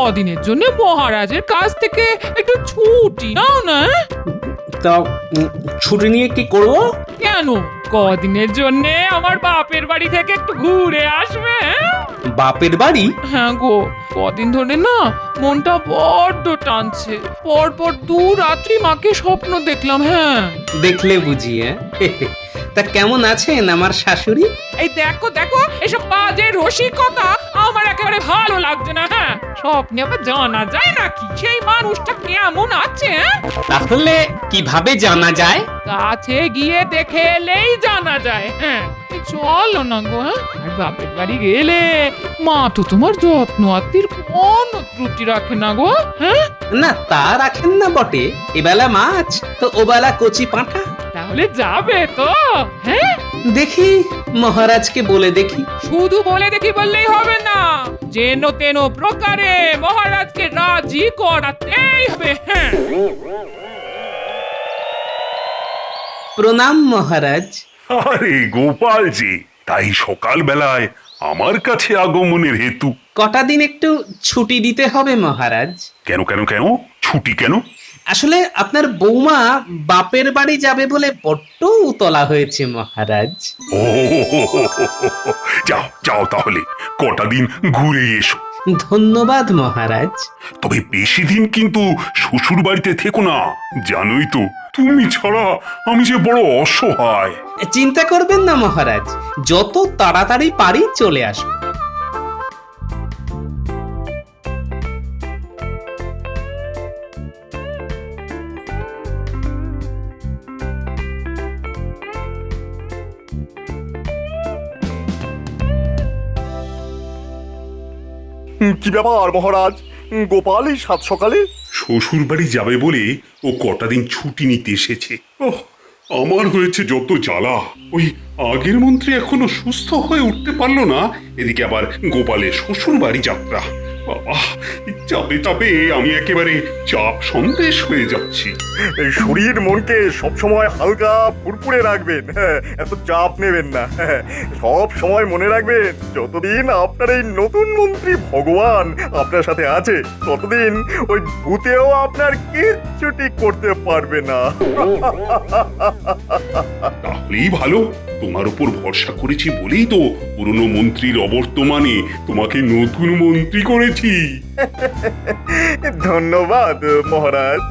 কদিনের জন্য মহারাজের কাছ থেকে একটু ছুটি নাও না। তা ছুটি নিয়ে কি করব? কেন, কদিনের জন্য আমার বাপের বাড়ি থেকে একটু ঘুরে আসবে? বাপের বাড়ি? হ্যাঁ গো, কদিন ধরে না মনটা বড্ড টানছে। পরপর 2 রাত্রি মাকে স্বপ্ন দেখলাম। হ্যাঁ, দেখলে বুঝি? তা কেমন আছেন আমার শাশুড়ি? এই দেখো দেখো, এসব বাজে রসিকতা আমার একেবারে ভালো লাগছে না। হ্যাঁ, স্বপ্নে আবার জানা যায় নাকি সেই মানুষটা কেমন আছে? তাহলে কিভাবে জানা যায়? কাছে গিয়ে দেখে এলেই জানা যায়। হ্যাঁ, চলো না গো। হ্যাঁ, আর বাপের বাড়ি গেলে মা তো তোমার যত্ন আত্মীর কোনো ত্রুটি রাখে না গো। হ্যাঁ, না তা রাখেন না বটে, এবেলা মাছ তো ওবেলা কচি পাঁঠা। তাহলে যাবে তো? হ্যাঁ, দেখি মহারাজকে বলে দেখি। শুধু বলে দেখি বললেই হবে না, যেন তেন প্রকারে মহারাজকে রাজি করাতেই হবে। হ্যাঁ, প্রণাম মহারাজ। আরে গোপালজি, তাই সকাল বেলায় আমার কাছে আগমনের হেতু? কটা দিন একটু ছুটি দিতে হবে মহারাজ। কেন কেন কেন ছুটি কেন? আসলে আপনার বৌমা বাপের বাড়ি যাবে বলে বড্ড উতলা হয়েছে মহারাজ। ও, যাও যাও তাহলে কটা দিন ঘুরে এসো। ধন্যবাদ মহারাজ। তবে বেশি দিন কিন্তু শ্বশুর বাড়িতে থেকো না, জানোই তো তুমি ছাড়া আমি যে বড় অসহায়। চিন্তা করবেন না মহারাজ, যত তাড়াতাড়ি পারি চলে আসবো। কি ব্যাপার মহারাজ, গোপাল এই সাত সকালে? শ্বশুর বাড়ি যাবে বলে ও কটা দিন ছুটি নিতে এসেছে। ওহ, আমার হয়েছে যত জ্বালা। ওই আগের মন্ত্রী এখনো সুস্থ হয়ে উঠতে পারলো না, এদিকে আবার গোপালের শ্বশুর বাড়ি যাত্রা। বাবা, চাপে চাপে আমি একেবারে চাপ সন্দেশ হয়ে যাচ্ছি। এই শরীর মনকে সবসময় হালকা ফুরফুরে রাখবেন। হ্যাঁ, এত চাপ নেবেন না। হ্যাঁ, সব সময় মনে রাখবেন, যতদিন আপনার এই নতুন মন্ত্রী ভগবান আপনার সাথে আছে, ততদিন ওই ভূতেও আপনার কিচ্ছুটি করতে পারবে না। তাহলেই ভালো, তোমার উপর ভরসা করেছি বলেই তো পুরনো মন্ত্রীর অবর্তমানে তোমাকে নতুন মন্ত্রী করেছি। ধন্যবাদ মহারাজ।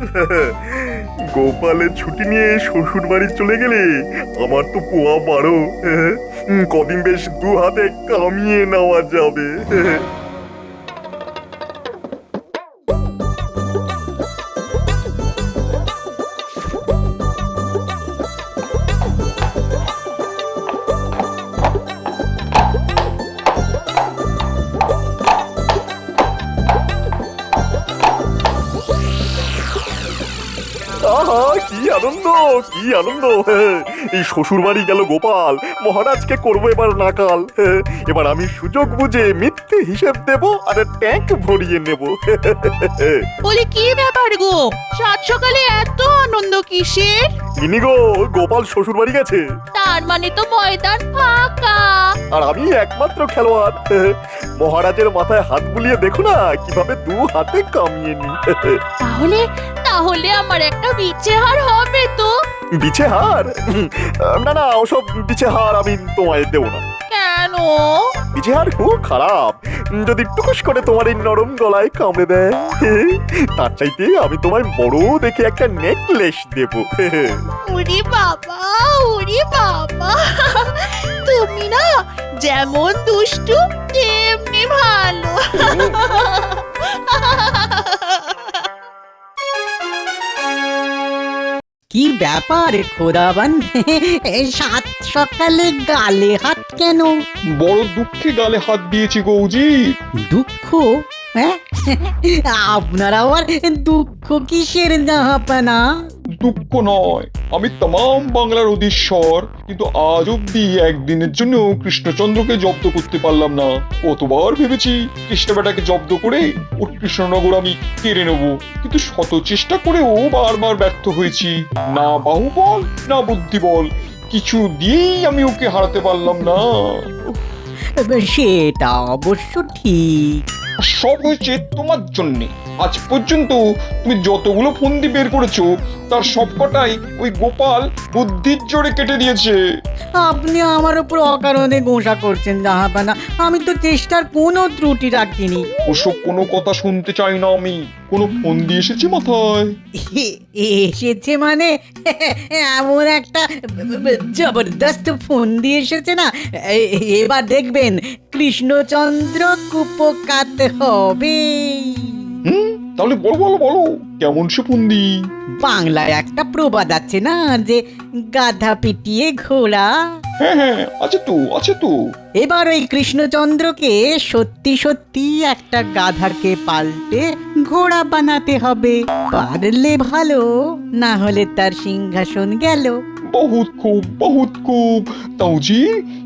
গোপালের ছুটি নিয়ে শ্বশুর বাড়ি চলে গেলে আমার তো পোয়া বারো। কদিন বেশ 2 হাতে কামিয়ে নেওয়া যাবে। আহা, কি আনন্দ, কি আনন্দ! এই শ্বশুর বাড়ি গেল গোপাল, মহারাজকে করবো এবার নাকাল। এবার আমি সুযোগ বুঝে মিথ্যে হিসেব দেব আর ট্যাঙ্ক ভরিয়ে নেব। বলি কি ব্যাপার গো, সাত সকালে এত আনন্দ কিসের? ইনি গো, গোপাল শ্বশুর বাড়ি গেছে, তার মানে তো ময়দান ফাঁকা। আর আমি একমাত্র খেলোয়াড়। মহারাজের মাথায় হাত বুলিয়ে দেখো না কিভাবে 2 হাতে কামিয়ে নি। তাহলে তাহলে আমার একটা বিছে হার হবে তো? বিছে হার? না না, ওসব বিছে হার আমি তোমায় দেবো না। কেন? বিছে হার খুব খারাপ, যদি টুকুস করে তোমার এই নরম গলায় কামড়ে দেয়। তার চাইতে আমি তোমায় বড় দেখে একটা নেকলেস দেব। ওরে বাবা, ওরে বাবা, তুমি না যেমন দুষ্টু তেমনি ভালো। কি ব্যাপার খোদাবান, সাত সকালে গালে হাত কেন? বড় দুঃখে গালে হাত দিয়েছি গৌজি। দুঃখ? হ্যাঁ, আপনার আবার দুঃখ কিসের জাহাপানা? দুঃখ নয়, আমি তাম বাংলার অধীশ্বর, কিন্তু আজ অব্দি একদিনের জন্য কৃষ্ণচন্দ্রকে জব্দ করতে পারলাম না। কতবার ভেবেছি কৃষ্ণ বেটাকে জব্দ করে ওর কৃষ্ণনগর আমি কেড়ে নেব, কিন্তু শত চেষ্টা করেও বারবার ব্যর্থ হয়েছি। না বাহুবল না বুদ্ধিবল, কিছু দিয়েই আমি ওকে হারাতে পারলাম না। সেটা অবশ্য ঠিক, সব হয়েছে তোমার জন্যে। আজ পর্যন্ত তুমি যতগুলো ফন্দি বের করেছো তার সবকটাই ওই গোপাল বুদ্ধির জোরে কেটে দিয়েছে। আপনি আমার উপর অকারণে গোসা করছেন জাহাপানা। আমি তো চেষ্টার কোনো ত্রুটি রাখিনি। ওসব কোনো কথা শুনতে চাই না আমি। কোনো ফন্দি এসেছে মাথায়? এসেছে মানে এমন একটা জবরদস্ত ফোন দিয়ে এসেছে না, এবার দেখবেন কৃষ্ণচন্দ্র কুপকাত হবে। তাহলে বলো বলো বলো, কেমন সে ফন্দি? বাংলায় একটা প্রবাদ আছে না, যে গাধা পিটিয়ে ঘোড়া। হ্যাঁ হ্যাঁ, আছে তো আছে তো। এবার ওই কৃষ্ণচন্দ্রকে সত্যি সত্যি একটা গাধাকে পাল্টে ঘোড়া বানাতে হবে। পারলে ভালো, না হলে তার সিংহাসন গেল। বহুত খুব। তাও জি,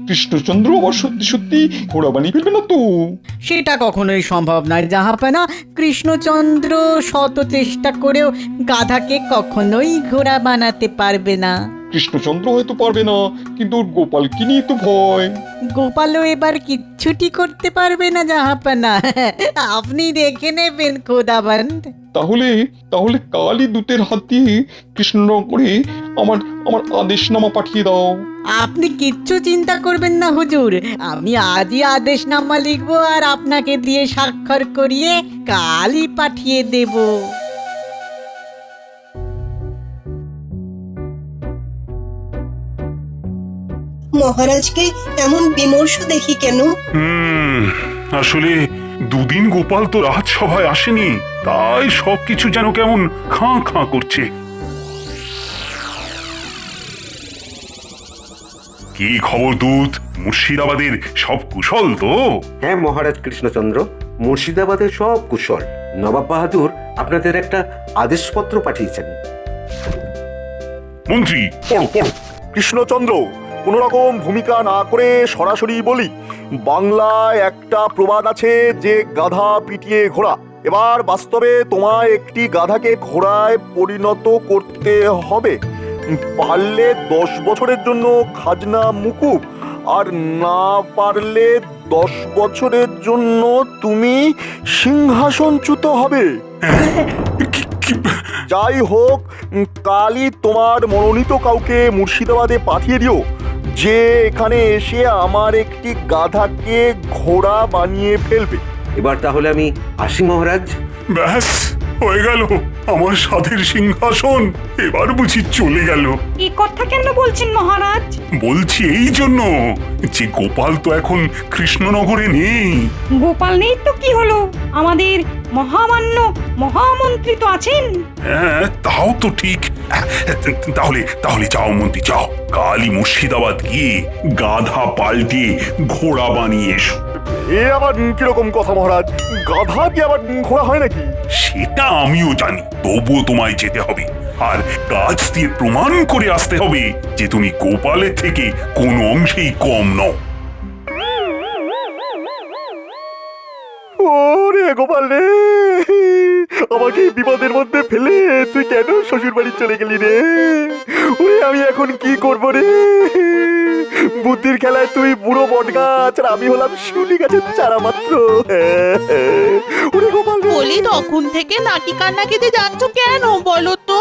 কৃষ্ণচন্দ্র আবার সত্যি সত্যি ঘোড়া বানিয়ে ফেলবে না তো? সেটা কখনোই সম্ভব নয় জাহাপানা। কৃষ্ণচন্দ্র শত চেষ্টা করেও গাধাকে কখনোই ঘোড়া বানাতে পারবে না। কৃষ্ণচন্দ্র হয়তো পারবে না, কিন্তু ওর গোপালকে নিয়ে তো ভয়। গোপালও এবার কিচ্ছুটি করতে পারবে না জাহাপানা। আপনি দেখে নেবেন খোদাবন্দ। তাহলে তাহলে কালই দূতের হাত দিয়ে কৃষ্ণনগরে আমার আমার আদেশনামা পাঠিয়ে দাও। আপনি কিচ্ছু চিন্তা করবেন না হুজুর, আমি আজই আদেশনামা লিখবো আর আপনাকে দিয়ে স্বাক্ষর করিয়ে কালই পাঠিয়ে দেব। মহারাজকে এমন বিমর্ষ দেখি কেন? আসলে দুদিন গোপাল তো রাজসভায় আসেনি, তাই সবকিছু যেন কেমন খাঁ খাঁ করছে। কি খবর দূত? মুর্শিদাবাদের সব কুশল তো? হ্যাঁ মহারাজ কৃষ্ণচন্দ্র, মুর্শিদাবাদের সব কুশল। নবাব বাহাদুর আপনাদের একটা আদেশপত্র পাঠিয়েছেন। মন্ত্রী, কৃষ্ণচন্দ্র, কোন রকম ভূমিকা না করে সরাসরি বলি, বাংলায় একটা প্রবাদ আছে যে গাধা পিটিয়ে ঘোড়া। এবার বাস্তবে তোমায় একটি গাধাকে ঘোড়ায় পরিণত করতে হবে। পারলে 10 বছরের জন্য খাজনা মুকুব, আর না পারলে 10 বছরের জন্য তুমি সিংহাসনচ্যুত হবে। যাই হোক, কালই তোমার মনোনীত কাউকে মুর্শিদাবাদে পাঠিয়ে দিও, যে এখানে এসে আমার একটি গাধাকে ঘোড়া বানিয়ে ফেলবে। এবার তাহলে আমি আসি মহারাজ। ব্যাস হয়ে গেল, আমার সাধের সিংহাসন এবার বুঝি চলে গেল। এই কথা কেন বলছেন মহারাজ? বলছি এই জন্য যে গোপাল তো এখন কৃষ্ণনগরে নেই। গোপাল নেই তো কি হলো, আমাদের মহামান্য মহামন্ত্রী তো আছেন। হ্যাঁ তাও তো ঠিক। তাহলে তাহলে যাও মন্ত্রী, যাও কালই মুর্শিদাবাদ গিয়ে গাধা পাল্টে ঘোড়া বানিয়ে এসো। এ আবার কিরকম কথা মহারাজ? গাধা কি আবার ঘোড়া হয় নাকি? সেটা আমিও জানি, তবুও তোমায় যেতে হবে, আর কাজ দিয়ে প্রমাণ করে আসতে হবে যে তুমি গোপালের থেকে কোনো অংশেই কম নও। ওরে গোপাল রে, আমাকে বিপদের মধ্যে ফেলে তুই কেন শ্বশুর বাড়ি চলে গেলি রে? ওরে আমি এখন কি করবো রে? বুদ্ধির খেলায় তুই বুড়ো বট গাছ আর আমি হলাম শিউলি গাছের চারা মাত্র। ওরে গোপাল রে। বলি তখন থেকে নাকি কান্না কেঁদে যাচ্ছ কেন বলো তো?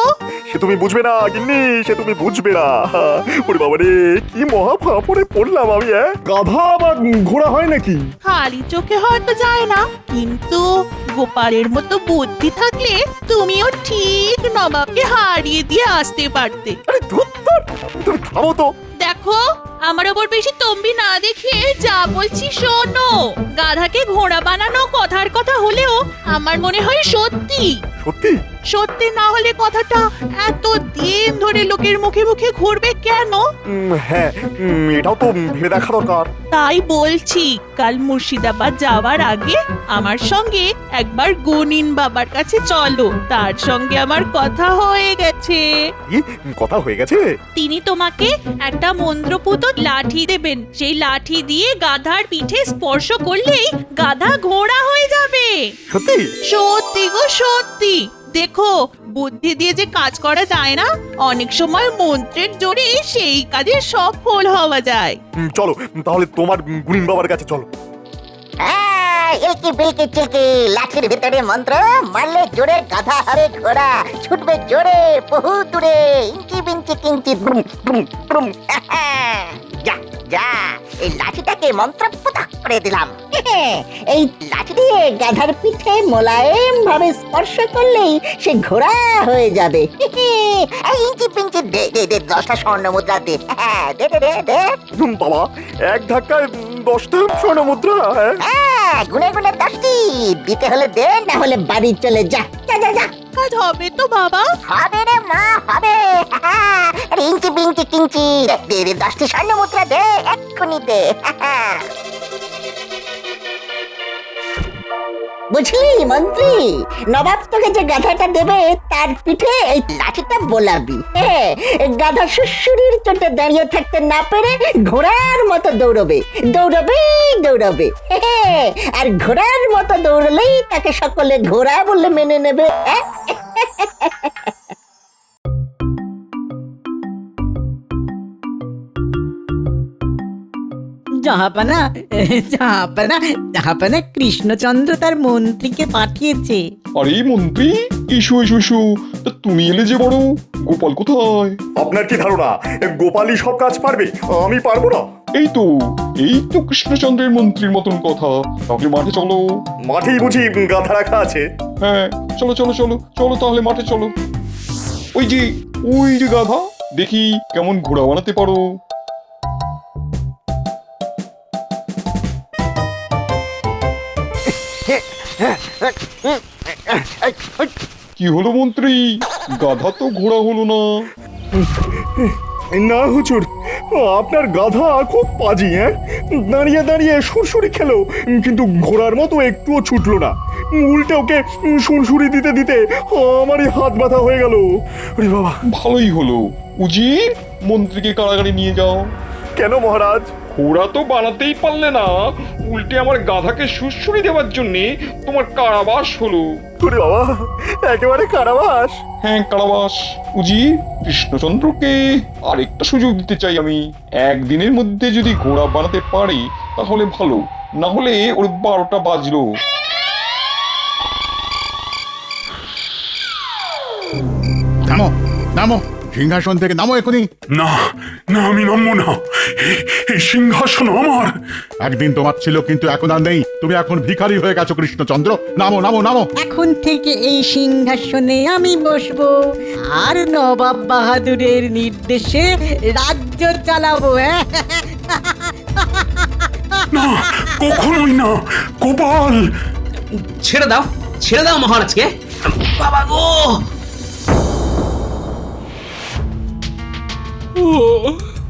সে তুমি বুঝবে না গিন্নি, সে তুমি বুঝবে না। ওরে বাবা রে, কি মহা ফাঁপড়ে পড়লাম আমি। গাধা আবার ঘোড়া হয় নাকি? খালি চোখে হয়তো যায় না, কিন্তু গোপালের মতো বুদ্ধি থাকলে তুমিও ঠিক নবাবকে হারিয়ে দিয়ে আসতে পারতে। আরে ধুর, তুমি থামো তো। দেখো, আমার ওপর বেশি তম্বি না দেখে যা বলছি শোনো। গাধাকে ঘোড়া বানানো কথার কথা হলেও আমার মনে হয় সত্যি। সত্যি? সত্যি না হলে কথাটা এত দিন ধরে লোকের মুখে মুখে ঘুরবে কেন? হ্যাঁ, এটাও তো ভেবে দেখা দরকার। তাই বলছি, কাল মুর্শিদাবাদ যাওয়ার আগে আমার সঙ্গে একবার গুনিন বাবার কাছে চলো। তার সঙ্গে আমার কথা হয়ে গেছে। কি কথা হয়ে গেছে? তিনি তোমাকে একটা মন্ত্রপুত লাঠি দেবেন। সেই লাঠি দিয়ে গাধার পিঠে স্পর্শ করলেই গাধা ঘোড়া হয়ে যাবে। সত্যি? সত্যি গো সত্যি। দেখো, বুদ্ধি দিয়ে যে কাজ করা যায় না, অনেক সময় মন্ত্রের জোরে সেই কাজে সফল হওয়া যায়। চলো তাহলে তোমার গুনিন বাবার কাছে চলো। ইলকি বিলকি চিলকি, লাঠির ভিতরে মন্ত্র, মারলে জোরে গাধা হবে ঘোড়া, ছুটবে জোরে বহু দূরে, ইনকি বিনকি কিঞ্চি ব্রুম ব্রুম ব্রুম। যা যা, এই লাঠিটাকে মন্ত্রপুত করে দিলাম। এই লাঠি দিয়ে গাধার পিঠে মোলায়েম ভাবে স্পর্শ করলেই সে ঘোড়া হয়ে যাবে। এই ইঞ্চি পিঞ্চি দে দে দে, 10টা স্বর্ণ মুদ্রা দে। দে দে দে দে। বাবা, এক ধাক্কায় 10টা স্বর্ণ মুদ্রা? গুনে গুনে 10টি দিতে হলে দে, না হলে বাড়ি চলে যা। যা যা যা। কাজ হবে তো বাবা? হবে রে মা, হবে। আরে ইঞ্চি বিঞ্চি কিঞ্চি, দে দে 10টি স্বর্ণ মুদ্রা দে, এক্ষুনি দে। বুঝলি মন্ত্রী, নবাব তোকে যে গাধাটা দেবে তার পিঠে এই লাঠিটা বোলাবি। গাধা সুশুরির চোটে দাঁড়িয়ে থাকতে না পেরে ঘোড়ার মতো দৌড়বে দৌড়বে দৌড়বে। আর ঘোড়ার মতো দৌড়লেই তাকে সকলে ঘোড়া বলে মেনে নেবে। জাহাপানা জাহাপানা জাহাপানা, কৃষ্ণচন্দ্র তার মন্ত্রীকে পাঠিয়েছে। আরে মন্ত্রী, এসো এসো এসো। তা তুমি এলে যে বড়, গোপাল কোথায়? আপনার কি ধারণা গোপালই সব কাজ পারবে? আমি পারবো না? এই তো কৃষ্ণচন্দ্রের মন্ত্রীর মতন কথা। তাহলে মাঠে চলো। মাঠেই বুঝি গাধা রাখা আছে? হ্যাঁ, চলো চলো চলো চলো, তাহলে মাঠে চলো। ওই যে গাধা, দেখি কেমন ঘোড়া বানাতে পারো। কি হলো মন্ত্রী, গাধা তো ঘোড়া হলো না? না হুজুর, আপনার গাধা খুব পাজি। দাঁড়িয়ে দাঁড়িয়ে সুরসুরি খেলো, কিন্তু ঘোড়ার মতো একটুও ছুটলো না। উল্টে ওকে সুরসুরি দিতে দিতে আমারই হাত ব্যথা হয়ে গেল। ওরে বাবা! ভালোই হলো, উজির মন্ত্রীকে কারাগারে নিয়ে যাও। কেন মহারাজ? ঘোড়া তো বানাতেই পারলে না, উল্টে আমার গাধাকে সুরসুরি দেওয়ার জন্য তোমার কারাবাস হলো। ওরে বাবা, একেবারে কারাবাস? হ্যাঁ, কারাবাস। উজি, কৃষ্ণচন্দ্রকে আরেকটা সুযোগ দিতে চাই আমি। একদিনের মধ্যে যদি ঘোড়া বানাতে পারি তাহলে ভালো, না হলে ওর 12টা বাজলো। নামো নামো, সিংহাসন থেকে নামো এখনই। না না, আমি নামবো না। এই সিংহাসন আমার। একদিন তোমার ছিল, কিন্তু এখন আর নেই। তুমি এখন ভিখারি হয়ে গেছো কৃষ্ণচন্দ্র। নামো নামো নামো। এখন থেকে এই সিংহাসনে আমি বসবো, আর নবাব বাহাদুরের নির্দেশে রাজ্য চালাবো। না, কখনোই না। গোপাল, ছেড়ে দাও মহারাজকে। বাবা গো! ও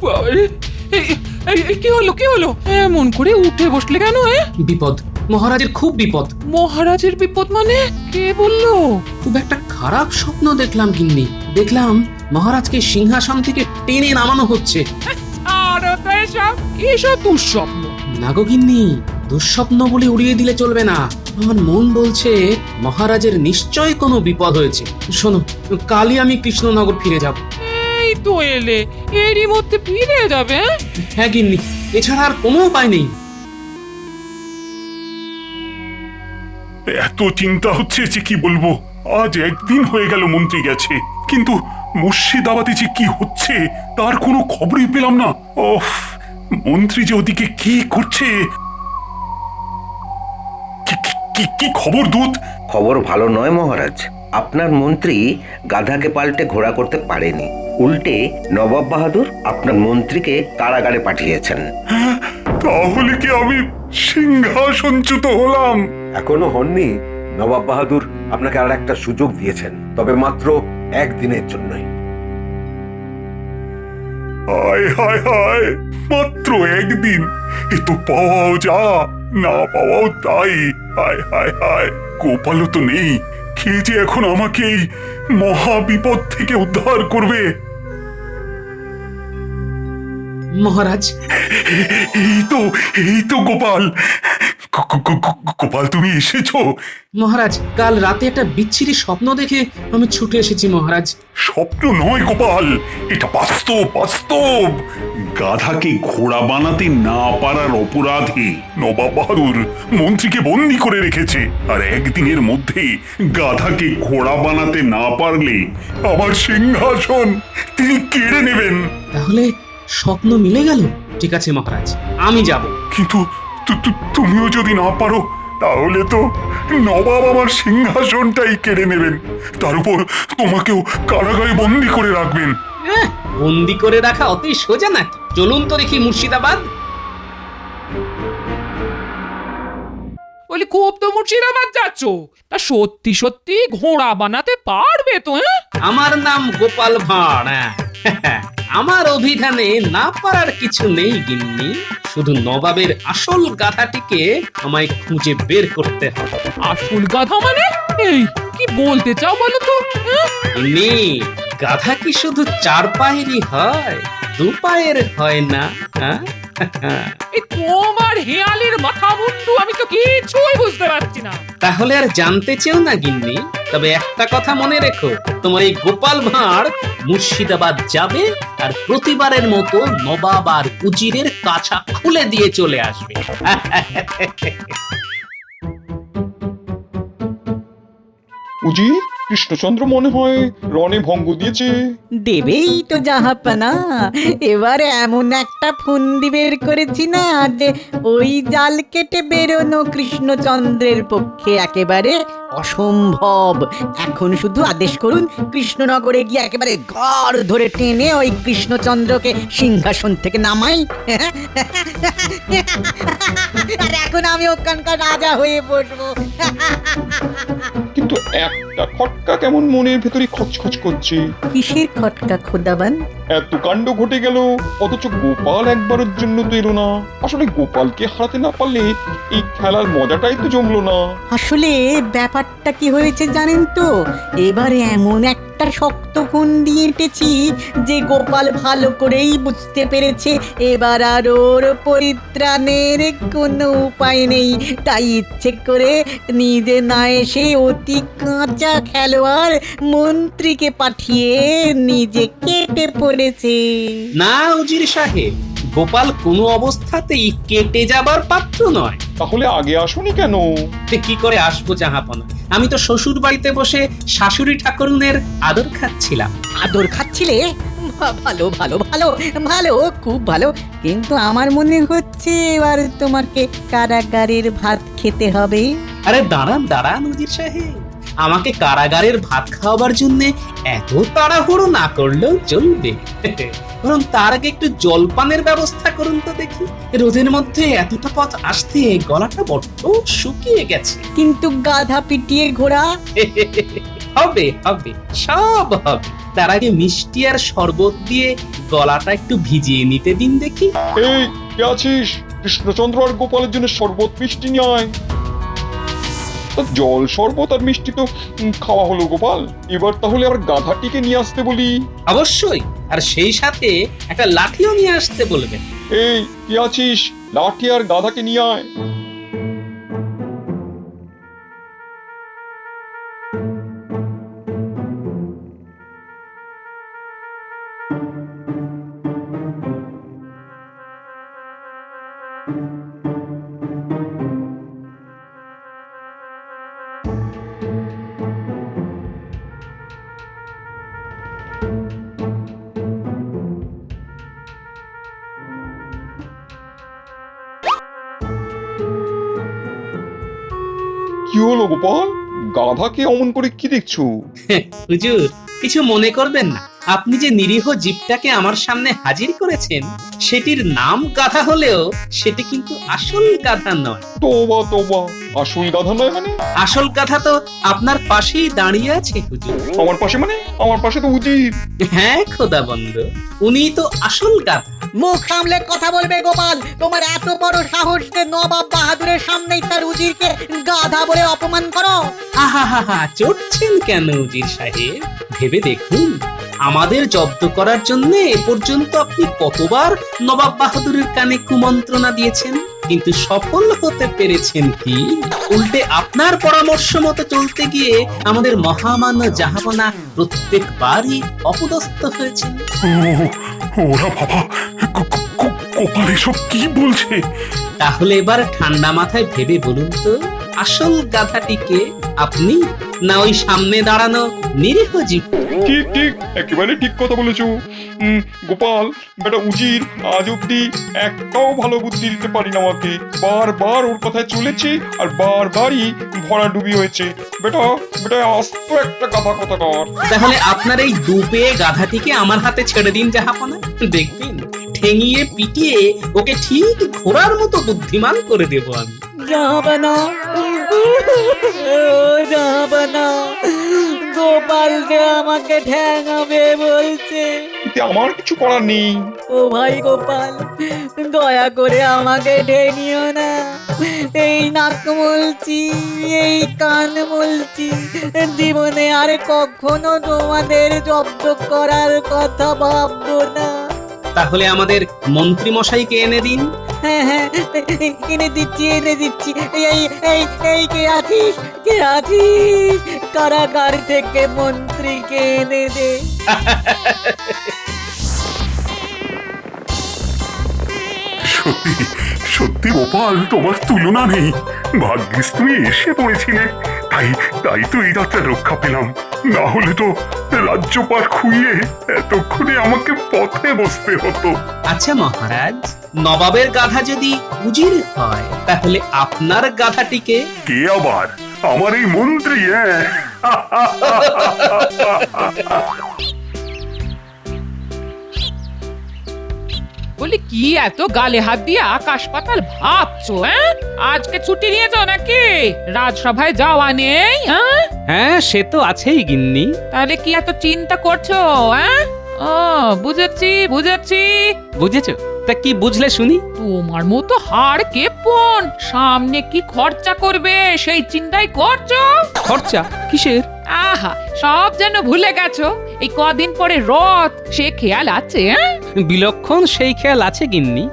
বাবারে, কি হলো? এমন করে উঠে বসলে কেন? বিপদ, মহারাজের খুব বিপদ। মহারাজের বিপদ মানে? কে বললো? খুব একটা খারাপ স্বপ্ন দেখলাম গিন্নি। দেখলাম মহারাজকে সিংহাসন থেকে টেনে নামানো হচ্ছে। আরো তো এসব দুঃস্বপ্ন। না গো গিন্নি, দুঃস্বপ্ন বলে উড়িয়ে দিলে চলবে না। আমার মন বলছে মহারাজের নিশ্চয় কোনো বিপদ হয়েছে। শোনো, কালই আমি কৃষ্ণনগর ফিরে যাব। এই তো এলে, এরই মধ্যে ফিরে যাবে? হ্যাঁ গিন্নি, এছাড়া আর কোনো উপায় নেই। এত চিন্তা হচ্ছে যে কি বলবো। আজ একদিন হয়ে গেল মন্ত্রী গেছে, কিন্তু মুর্শিদাবাদে যে কি হচ্ছে তার কোনো খবরই পেলাম না। ওফ, মন্ত্রী যে ওদিকে কি করছে। কি খবর দূত? খবর ভালো নয় মহারাজ। আপনার মন্ত্রী গাধাকে পাল্টে ঘোড়া করতে পারেনি, উল্টে নবাব বাহাদুর আপনার মন্ত্রীকে কারাগারে পাঠিয়েছেন। তাহলে কি আমি সিংহাসনচ্যুত হলাম? এখনো হননি। নবাব বাহাদুর আপনাকে আর একটা সুযোগ দিয়েছেন, তবে মাত্র একদিনের জন্যই। হায় হায় হায়, মাত্র একদিন! এ তো পাওয়াও যা, না পাওয়াও তাই। হায় হায় হায়, গোপালও তো নেই। কে যে এখন আমাকে এই মহা বিপদ থেকে উদ্ধার করবে? মহারাজ, এই তো গোপাল। গোপাল তুমি এসেছো? মহারাজ কাল রাতে একটা বিচ্ছিরি স্বপ্ন দেখে আমি ছুটে এসেছি মহারাজ। স্বপ্ন নয় গোপাল, এটা বাস্তব বাস্তব। গাধাকে ঘোড়া বানাতে না পারার অপরাধে নবাব বাহাদুর মন্ত্রীকে বন্দি করে রেখেছে, আর একদিনের মধ্যে গাধাকে ঘোড়া বানাতে না পারলে আমার সিংহাসন তিনি কেড়ে নেবেন। তাহলে স্বপ্ন মিলে গেল। ঠিক আছে মহারাজ, আমি যাব। কিন্তু তুমিও যদি না পারো তাহলে তো নবাব আমার সিংহাসনটাই কেড়ে নেবেন, তার উপর তোমাকেও কারাগারে বন্দি করে রাখবেন। বন্দি করে রাখা অতই সোজা নাকি? চলুন তো দেখি মুর্শিদাবাদ। বলি খুব তো মুর্শিদাবাদ যাচ্ছ, তা সত্যি সত্যি ঘোড়া বানাতে পারবে তো? আমার নাম গোপাল ভাঁড়। আমার অভিধানে না পারার কিছু নেই গিন্নি, শুধু নবাবের আসল গাধাটিকে আমায় খুঁজে বের করতে হবে। আসল গাধা মানে? এই কি বলতে চাও বলো তো? গিন্নি, গাধা কি শুধু 4 পায়েরই হয়, 2 পায়ের হয় না? এই তোমার হেয়ালের মাথা মুন্ডু আমি তো কিছুই বুঝতে পারছি না। তাহলে আর জানতে চেও না গিন্নি, তবে একটা কথা মনে রেখো, তোমার এই গোপাল ভাঁড় মুর্শিদাবাদ যাবে আর প্রতিবারের মতো নবাব আর উজিরের কাছা খুলে দিয়ে চলে আসবে। উজির, কৃষ্ণচন্দ্র মনে হয় রণে ভঙ্গ দিয়েছে। দেবেই তো জাহাপানা, এবার এমন একটা ফন্দি বের করেছি না যে ওই জাল কেটে বেরোনো কৃষ্ণচন্দ্রের পক্ষে একেবারে অসম্ভব। এখন শুধু আদেশ করুন, কৃষ্ণনগরে গিয়ে একেবারে ঘর ধরে টেনে ওই কৃষ্ণচন্দ্রকে সিংহাসন থেকে নামাই। আর এখন আমি ওখানকার রাজা হয়ে বসবো। কিন্তু একটা খটকা কেমন মনের ভেতরে খচখচ করছে। কিসের খটকা খোদাবান? এত কাণ্ড ঘটে গেল, অথচ গোপাল একবারের জন্য তো এলো না। আসলে গোপালকে হারাতে না পারলে এই খেলার মজাটাই তো জমলো না। আসলে ব্যাপারটা কি হয়েছে জানেন তো, এবারে এমন একটা শক্ত ফন্দি এঁটেছি যে গোপাল ভালো করেই বুঝতে পেরেছে এবার আর ওর পরিত্রাণের কোনো উপায় নেই। তাই ইচ্ছে করে নিজে না এসে অতি কাঁচা খেলোয়াড় মন্ত্রীকে পাঠিয়ে নিজে কেটে পড়েছে। না উজির সাহেব, গোপাল কোনো অবস্থাতেই কেটে যাবার পাত্র নয়। তাহলে আগে আসুনি কেন? কি করে আসবো জাহাপনা? আমি তো শ্বশুর বাড়িতে বসে শাশুড়ি ঠাকুরুনের আদর খাচ্ছিলাম। আদর খাচ্ছিলে? ভালো ভালো ভালো ভালো, খুব ভালো। কিন্তু আমার মনে হচ্ছে এবার তোমাকে কারাগারের ভাত খেতে হবে। আরে দাঁড়ান দাঁড়ান উজির সাহেব, আমাকে কারাগারের ভাত খাওয়াবার জন্য এত তাড়াহুড়ো না করলেও চলবে। বরং তার আগে একটু জলপানের ব্যবস্থা করুন তো দেখি। রোদের মধ্যে এতটা পথ আসতে গলাটা বড্ড শুকিয়ে গেছে। কিন্তু গাধা পিটিয়ে ঘোড়া হবে হবে, সব হবে। তার আগে মিষ্টি আর শরবত দিয়ে গলাটা একটু ভিজিয়ে নিতে দিন দেখি। এই কে আছিস? কৃষ্ণচন্দ্র আর গোপালের জন্য শরবত মিষ্টি নিয়ে আয়। জল শরবত আর মিষ্টি তো খাওয়া হলো গোপাল, এবার তাহলে আবার গাধাটিকে নিয়ে আসতে বলি। অবশ্যই, আর সেই সাথে একটা লাঠিও নিয়ে আসতে বলবেন। এই কে আছিস? লাঠি আর গাধাকে নিয়ে আয়। কি হলো গোপাল, গাধাকে অমন করে কি দেখছো? হুজুর, কিছু মনে করবেন না। আপনি যে নিরীহ জীবটাকে আমার সামনে হাজির করেছেন সেটির নাম গাধা হলেও সেটি কিন্তু আসল গাধা নয়। তোবা তোবা, আসল গাধা নয় মানে? আসল গাধা তো আপনার পাশেই দাঁড়িয়ে আছে হুজুর। আমার পাশে মানে? আমার পাশে তো উজির। হ্যাঁ খোদা বন্ধু, উনি তো আসল গাধা। মুখ সামলে কথা বলবে গোপাল। তোমার এত বড় সাহস যে নবাব বাহাদুরের সামনেই তার উজিরকে গাধা বলে অপমান করো? আহা হা হা, চড়ছেন কেন উজির সাহেব? ভেবে দেখুন, আমাদের জব্দ করার জন্য এ পর্যন্ত আপনি কতবার নবাব বাহাদুরের কানে কুমন্ত্রণা দিয়েছেন। কিন্তু সফল হতে পেরেছেন কি? উল্টে আপনার পরামর্শ মতো চলতে গিয়ে আমাদের মহামান্য জাহাপনা প্রত্যেকবারই অপদস্থ হয়েছেন। ওরা বাবা, গোপাল এসব কি বলছে? তাহলে এবার ঠান্ডা মাথায় ভেবে বলুন তো, আসল গাধাটিকে আপনি না ওই সামনে দাঁড়ানো নিরীহ জীব? ঠিক ঠিক, একেবারে ঠিক কথা বলেছো। গোপাল বেটা উজির আজ অব্দি একটাও ভালো বুদ্ধি দিতে পারি না আমাকে। বারবার ওর কথায় চলেছে আর বারবারই ভরাডুবি হয়েছে। বেটা বেটা আস্ত একটা গাধা কথাকার। তাহলে আপনার এই দুপে গাধাটিকে আমার হাতে ছেড়ে দিন জাহাপনা, দেখবেন ঠেঙিয়ে পিটিয়ে ওকে ঠিক ঘোড়ার মতো বুদ্ধিমান করে দেব আমি। জাহাপনা, জাহাপনা, গোপাল যে আমাকে ঠ্যাঙাবে বলছে। এতে আমার কিছু করার নেই। ও ভাই গোপাল, দয়া করে আমাকে ঠেঙিও না। এই নাক মলছি, এই কান মলছি, জীবনে আর কখনো তোমাদের জব্দ করার কথা ভাববো না। তাহলে আমাদের মন্ত্রী মশাইকে এনে দিন। হ্যাঁ হ্যাঁ, এনে দিচ্ছি, এনে দিচ্ছি। এই এই এই কে আছিস, কে আছিস? কারাগার থেকে মন্ত্রীকে এনে দে। সত্যি সত্যি গোপাল, তোমার তুলনা নেই। ভাগ্যিস তুমি এসে পড়েছিলে, তাই তাই তো এই রাতটা রক্ষা পেলাম। না হলে তো রাজ্যপাট খুইয়ে এতক্ষণে আমাকে পথে বসতে হতো। আচ্ছা মহারাজ, নবাবের গাধা যদি উজির হয়, তাহলে আপনার গাধাটিকে? কে আবার? আমার এই মন্ত্রী। হ্যাঁ, বলি কি এত গালে হাত দিয়ে আকাশ পাতাল ভাবছো? হ্যাঁ, আজকে ছুটি নিয়েছো নাকি? রাজসভায় যাওয়া নেই? হ্যাঁ হ্যাঁ, সে তো আছেই গিন্নি। তাহলে কি এত চিন্তা করছো? হ্যাঁ, ও বুঝেছি বুঝেছি। বুঝেছো? তা কি বুঝলে শুনি? তোমার মতো হাড় কেপন সামনে কি খরচা করবে সেই চিন্তাই করছো। খরচা কিসের? আহা, সব যেন ভুলে গেছো। এই কদিন পরে রথ, সে খেয়াল আছে? হ্যাঁ, বিলক্ষণ সেই খেয়াল আছে গিন্নি।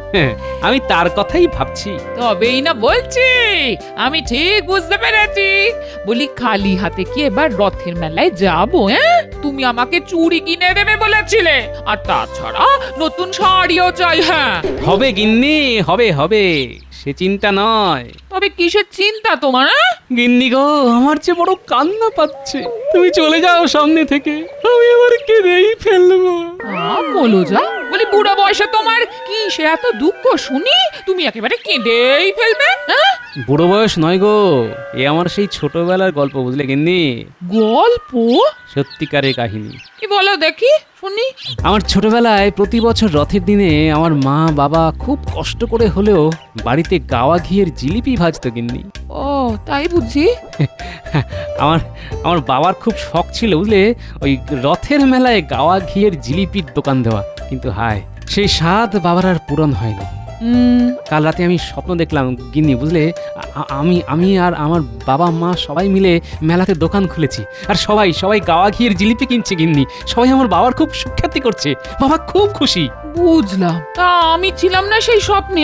আমি তার কথাই ভাবছি। তবেই না বলছি, আমি ঠিক বুঝতে পেরেছি। বলি খালি হাতে কি এবার রথের মেলায় যাবো? হ্যাঁ, তুমি আমাকে চুড়ি কিনে দেবে বলেছিলে, আর তাছাড়া নতুন শাড়িও চাই। হ্যাঁ, হবে গিন্নি, হবে হবে, সে চিন্তা নয়। তবে কিসের চিন্তা তোমার? গিন্নি গো, আমার যে বড় কান্না পাচ্ছে। তুমি চলে যাও সামনে থেকে, আমি এবার কেঁদেই ফেলবো। বলো যা। বলি বুড়ো বয়সে তোমার কি সে এত দুঃখ শুনি তুমি একেবারে কেঁদেই ফেলবে? হ্যাঁ, বুড়ো বয়স নয় গো, এ আমার সেই ছোটবেলার গল্প, বুঝলে গিন্নি? গল্প? সত্যিকারের কাহিনী। কি বলো দেখি শুনি। আমার ছোটবেলায় প্রতি বছর রথের দিনে আমার মা বাবা খুব কষ্ট করে হলেও বাড়িতে গাওয়া ঘিয়ের জিলিপি ভাজতো গিন্নি। ও তাই বুঝি। আমার আমার বাবার খুব শখ ছিল, বুঝলে, ওই রথের মেলায় গাওয়া ঘিয়ের জিলিপির দোকান দেওয়া। কিন্তু হায়, সেই স্বাদ বাবার আর পূরণ হয়নি। কাল রাতে আমি স্বপ্ন দেখলাম গিন্নি, বুঝলে, আমি আর আমার বাবা মা সবাই মিলে মেলাতে দোকান খুলেছি, আর সবাই সবাই গাওয়া ঘিয়ের জিলিপি কিনছে গিন্নি। সবাই আমার বাবার খুব সুখ্যাতি করছে, বাবা খুব খুশি। বুঝলাম, তা আমি ছিলাম না সেই স্বপ্নে?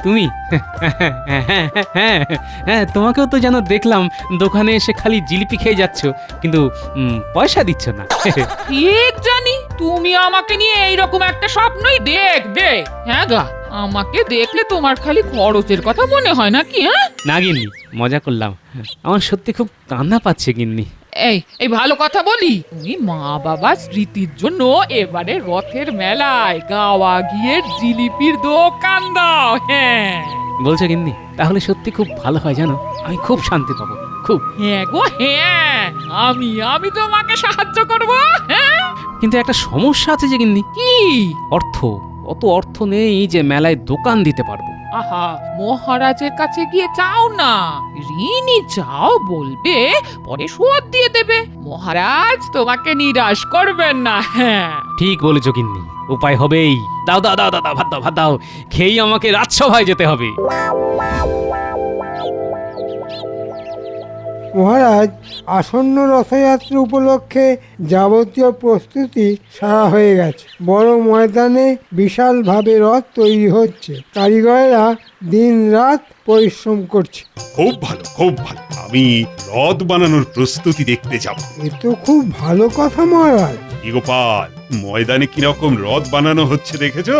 তুমি? হ্যাঁ, তোমাকেও তো যেন দেখলাম দোকানে এসে খালি জিলিপি খেয়ে যাচ্ছ, কিন্তু পয়সা দিচ্ছ না। ঠিক জানি তুমি আমাকে নিয়ে এইরকম একটা স্বপ্নই দেখবে। হ্যাঁ গা, আমাকে দেখলে তোমার খালি খরচের কথা মনে হয় নাকি? হ্যাঁ না গিন্নি, মজা করলাম। আমার সত্যি খুব কান্না পাচ্ছে গিন্নি। এই ভালো কথা বলি, তুমি মা বাবা স্মৃতির জন্য এবারে রথের মেলায় গাওয়া ঘিয়ের জিলিপির দোকান দাও। হ্যাঁ বলছো গিন্নি? তাহলে সত্যি খুব ভালো হয়, জানো, আমি খুব শান্তি পাবো, খুব। হ্যাঁ গো হ্যাঁ, আমি তোমাকে সাহায্য করব। হ্যাঁ, কিন্তু একটা সমস্যা আছে যে গিন্নি। কি? অর্থ। অত অর্থ নেই যে মেলায় দোকান দিতে পারবো। আহা, মহারাজের কাছে গিয়ে চাও না, ঋণই চাও, বলবে পরে শোধ দিয়ে দেবে। মহারাজ তোমাকে নিরাশ করবেন না। হ্যাঁ ঠিক বলেছো গিন্নি, উপায় হবেই। দাও দাও দাও দাও, ভাত দাও, ভাত দাও, খেয়েই আমাকে রাজসভায় যেতে হবে। মহারাজ, আসন্ন রথযাত্রা উপলক্ষে যাবতীয় প্রস্তুতি সারা হয়ে গেছে। বড় ময়দানে বিশালভাবে রথ তৈরি হচ্ছে। কারিগরেরা দিন রাত পরিশ্রম করছে। খুব ভালো, খুব ভালো। আমি রথ বানানোর প্রস্তুতি দেখতে যাব। এ তো খুব ভালো কথা মহারাজ। কি গোপাল, ময়দানে কিরকম রথ বানানো হচ্ছে দেখেছো?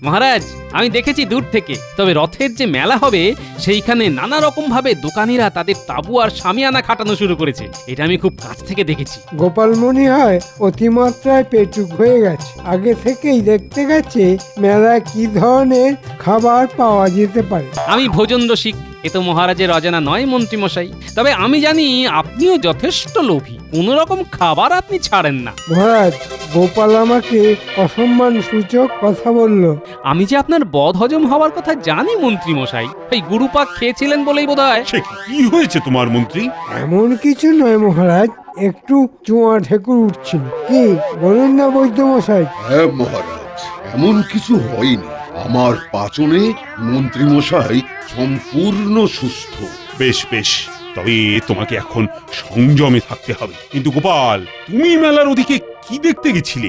মহারাজ, আমি দেখেছি দূর থেকে। তবে রথের যে মেলা হবে সেইখানে নানা রকম ভাবে দোকানিরা তাদের তাবু আর শামিয়ানা খাটানো শুরু করেছে। এটা আমি খুব কাছ থেকে দেখেছি। গোপাল মনে হয় অতিমাত্রায় পেটুক হয়ে গেছে। আগে থেকেই দেখতে গেছে মেলায় কি ধরনের খাবার পাওয়া যেতে পারে। আমি ভোজন রসিক, এ তো মহারাজের অজানা নয় মন্ত্রী মশাই। তবে আমি জানি আপনিও যথেষ্ট লোভী, কোন রকম খাবার আপনি ছাড়েন না। মহারাজ, গোপাল আমাকে অসম্মান সূচক কথা বলল। আমি যে আপনার বদ হজম হওয়ার কথা জানি মন্ত্রী মশাই। এই গুরুপাক খেয়েছিলেন বলেই বোধহয়। সে কি হয়েছে তোমার মন্ত্রী? এমন কিছু নয় মহারাজ, একটু চুয়া ঢেকুর উঠছিল। কি বলুন না বৈদ্য মশাই? হ্যাঁ মহারাজ, এমন কিছু হয়নি। আমার পাচনে মন্ত্রী মশাই সম্পূর্ণ সুস্থ। বেশ বেশ, তবে তোমাকে এখন সংযমে থাকতে হবে। কিন্তু গোপাল, তুমি মেলার ওদিকে কি দেখতে গেছিলে?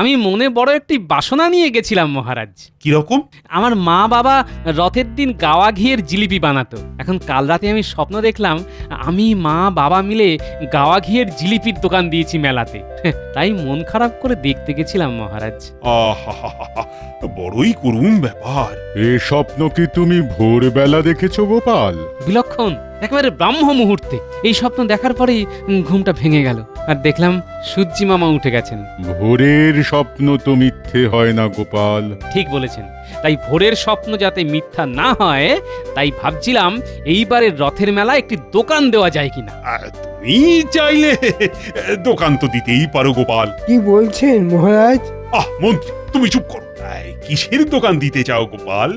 আমি মনে বড় একটি বাসনা নিয়ে গেছিলাম মহারাজ। কিরকম? আমার মা বাবা রথের দিন গাওয়া ঘিয়ের জিলিপি বানাতো। এখন কাল রাতে আমি স্বপ্ন দেখলাম আমি মা বাবা মিলে গাওয়া ঘিয়ের জিলিপির দোকান দিয়েছি মেলাতে। তাই মন খারাপ করে দেখতে গেছিলাম মহারাজ। আহা, বড়ই করুণ ব্যাপার। এ স্বপ্ন কি তুমি ভোরবেলা দেখেছো গোপাল? বিলক্ষণ, একেবারে ব্রাহ্ম মুহূর্তে। এই স্বপ্ন দেখার পরেই ঘুমটা ভেঙে গেল আর দেখলাম সূর্যি মামা উঠে গেছেন। ভোরের স্বপ্ন তো মিথ্যে হয় না গোপাল। ঠিক বলেছেন। তাই ভোরের স্বপ্ন যাতে মিথ্যা না হয়, তাই ভাবছিলাম এইবারের রথের মেলা একটি দোকান দেওয়া যায় কিনা। তুমি চাইলে দোকান তো দিতেই পারো গোপাল। কি বলছেন মহারাজ? মন্ত্রী, তুমি চুপ করো। কিসের দোকান দিতে চাও গোপাল?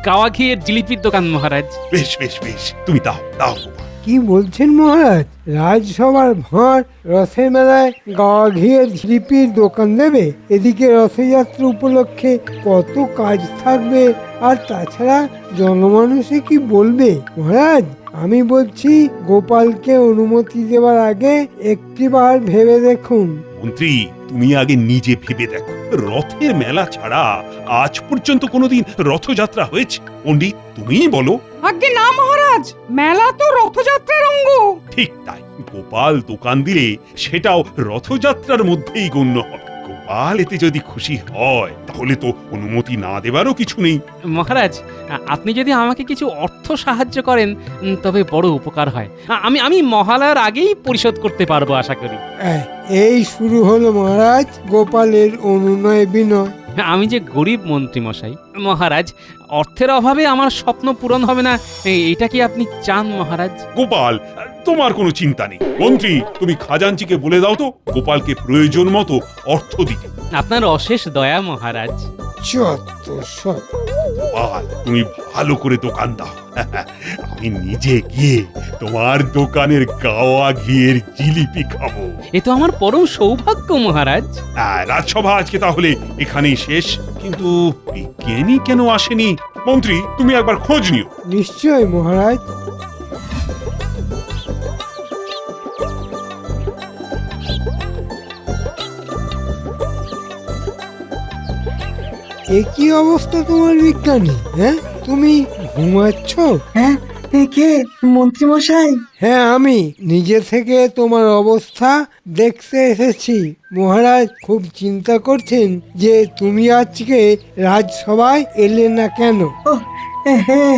গাওয়া ঘিয়ের জিলিপির দোকান মহারাজ। বেশ বেশ বেশ, তুমি দাও দাও গোপাল। কি বলছেন মহারাজ? রাজসভার ভাঁড় রথের মেলায় গাওয়া ঘিয়ের জিলিপির দোকান দেবে? এদিকে রথযাত্রা উপলক্ষে কত কাজ থাকবে, আর তাছাড়া জনমানুষে কি বলবে? মহারাজ, আমি বলছি গোপালকে অনুমতি দেওয়ার আগে একটিবার ভেবে দেখুন। মন্ত্রী, তুমি আগে নিজে ভেবে দেখো। রথের মেলা ছাড়া আজ পর্যন্ত কোনোদিন রথযাত্রা হয়েছে? পণ্ডিত, তুমিই বলো। আগে না মহারাজ, মেলা তো রথযাত্রার অঙ্গ। ঠিক তাই, গোপাল দোকান দিলে সেটাও রথযাত্রার মধ্যেই গণ্য হবে। গোপাল এতে যদি খুশি হয় তাহলে তো অনুমতি না দেবারও কিছু নেই। মহারাজ, আপনি যদি আমাকে কিছু অর্থ সাহায্য করেন তবে বড় উপকার হয়। আমি মহালয়ার আগেই পরিশোধ করতে পারবো আশা করি। এই শুরু হলো মহারাজ গোপালের অনুনয় বিনয়। আমি যে গরিব মন্ত্রী মশাই। মহারাজ, অর্থের অভাবে আমার স্বপ্ন পূরণ হবে না, এটা কি আপনি চান মহারাজ? গোপাল, তোমার কোনো চিন্তা নেই। মন্ত্রী, তুমি খাজাঞ্চিকে বলে দাও তো গোপালকে প্রয়োজন মতো অর্থ দিতে। আপনার অশেষ দয়া মহারাজ। গোপাল, তুমি ভালো করে দোকান দাও। আমি নিজে গিয়ে তোমার দোকানের গাওয়া ঘিয়ের জিলিপি খাবো। এ তো আমার পরম সৌভাগ্য মহারাজ। রাজসভা আজকে তাহলে এখানেই শেষ। কিন্তু বিজ্ঞানী কেন আসেনি? মন্ত্রী, তুমি একবার খোঁজ নিও। নিশ্চয় মহারাজ। একই অবস্থা তোমার বিজ্ঞানী? হ্যাঁ, তুমি ঘুমাচ্ছ? হ্যাঁ, কে মন্ত্রী মশাই? হ্যাঁ, আমি নিজে থেকে তোমার অবস্থা দেখতে এসেছি। মহারাজ খুব চিন্তা করছেন যে তুমি আজকে রাজসভায় এলে না কেন। হ্যাঁ,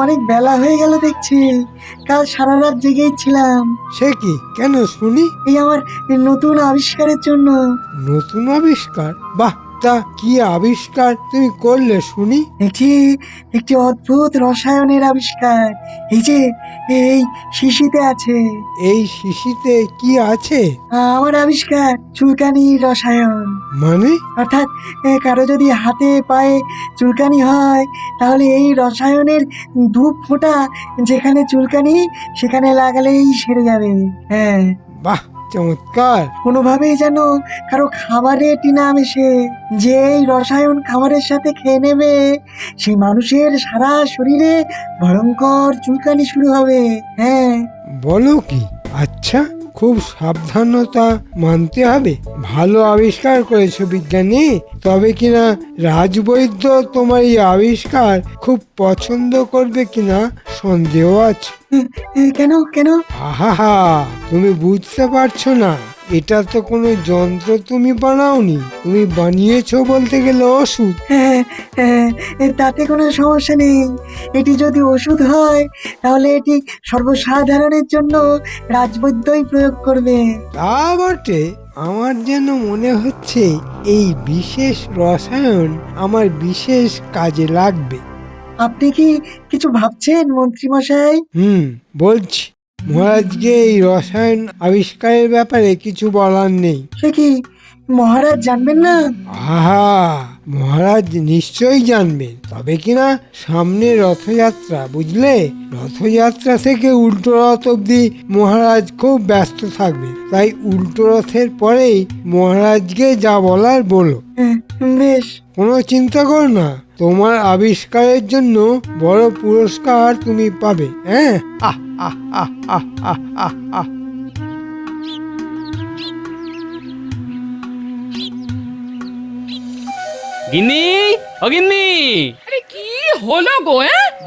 অনেক বেলা হয়ে গেল দেখছি। কাল সারা রাত জেগেই ছিলাম। সে কি? কেন শুনি? এই আমার নতুন আবিষ্কারের জন্য। নতুন আবিষ্কার? বাহ, তা কি আবিষ্কার তুমি করলে শুনি? একটি অদ্ভুত রসায়নের আবিষ্কার। এই শিশিতে আছে। এই শিশিতে কি আছে? আমার আবিষ্কার চুলকানি রসায়ন। মানে? অর্থাৎ কারো যদি হাতে পায়ে চুলকানি হয় তাহলে এই রসায়নের ধূপ ফোঁটা যেখানে চুলকানি সেখানে লাগালেই সেরে যাবে। হ্যাঁ। বাহ, চমৎকার। কোনোভাবেই যেন কারো খাবারে টিনা মেশে, যে এই রসায়ন খাবারের সাথে খেয়ে নেবে সেই মানুষের সারা শরীরে ভয়ঙ্কর চুলকানি শুরু হবে। হ্যাঁ, বলো কি? আচ্ছা, খুব সাবধানতা মানতে হবে। ভালো আবিষ্কার করেছো বিজ্ঞানী, তবে কিনা রাজবৈদ্য তোমার এই আবিষ্কার খুব পছন্দ করবে কিনা সন্দেহ আছে। কেন কেন? আহা, তুমি বুঝতে পারছো না, এটা তো কোনো যন্ত্র তুমি বানাওনি, তুমি বানিয়েছো বলতে গেলে ওষুধ। হ্যাঁ, তাতে কোনো সমস্যা নেই। এটি যদি ওষুধ হয় তাহলে এটি সর্বসাধারণের জন্য রাজবৈদ্যই প্রয়োগ করবে। তা বটে, আমার যেন মনে হচ্ছে এই বিশেষ রসায়ন আমার বিশেষ কাজে লাগবে। আপনি কি কিছু ভাবছেন মন্ত্রী মশাই? বলছি। মহারাজকে এই রসায়ন আবিষ্কারের ব্যাপারে কিছু বলার নেই। সে কি মহারাজ জানবেন না? আহা, মহারাজ নিশ্চয়ই জানবেন, তবে কিনা সামনে রথযাত্রা, বুঝলে? রথযাত্রা থেকে উল্টো রথ অব্দি মহারাজ খুব ব্যস্ত থাকবে, তাই উল্টো রথের পরেই মহারাজকে যা বলার বলো। বেশ। কোনো চিন্তা করো না, তোমার আবিষ্কারের জন্য বড় পুরস্কার তুমি পাবে। হ্যাঁ, আহ আহ আহ আহ আহ আহ আহ। গিন্নি, ও গিন্নি। আরে কি হলো গো?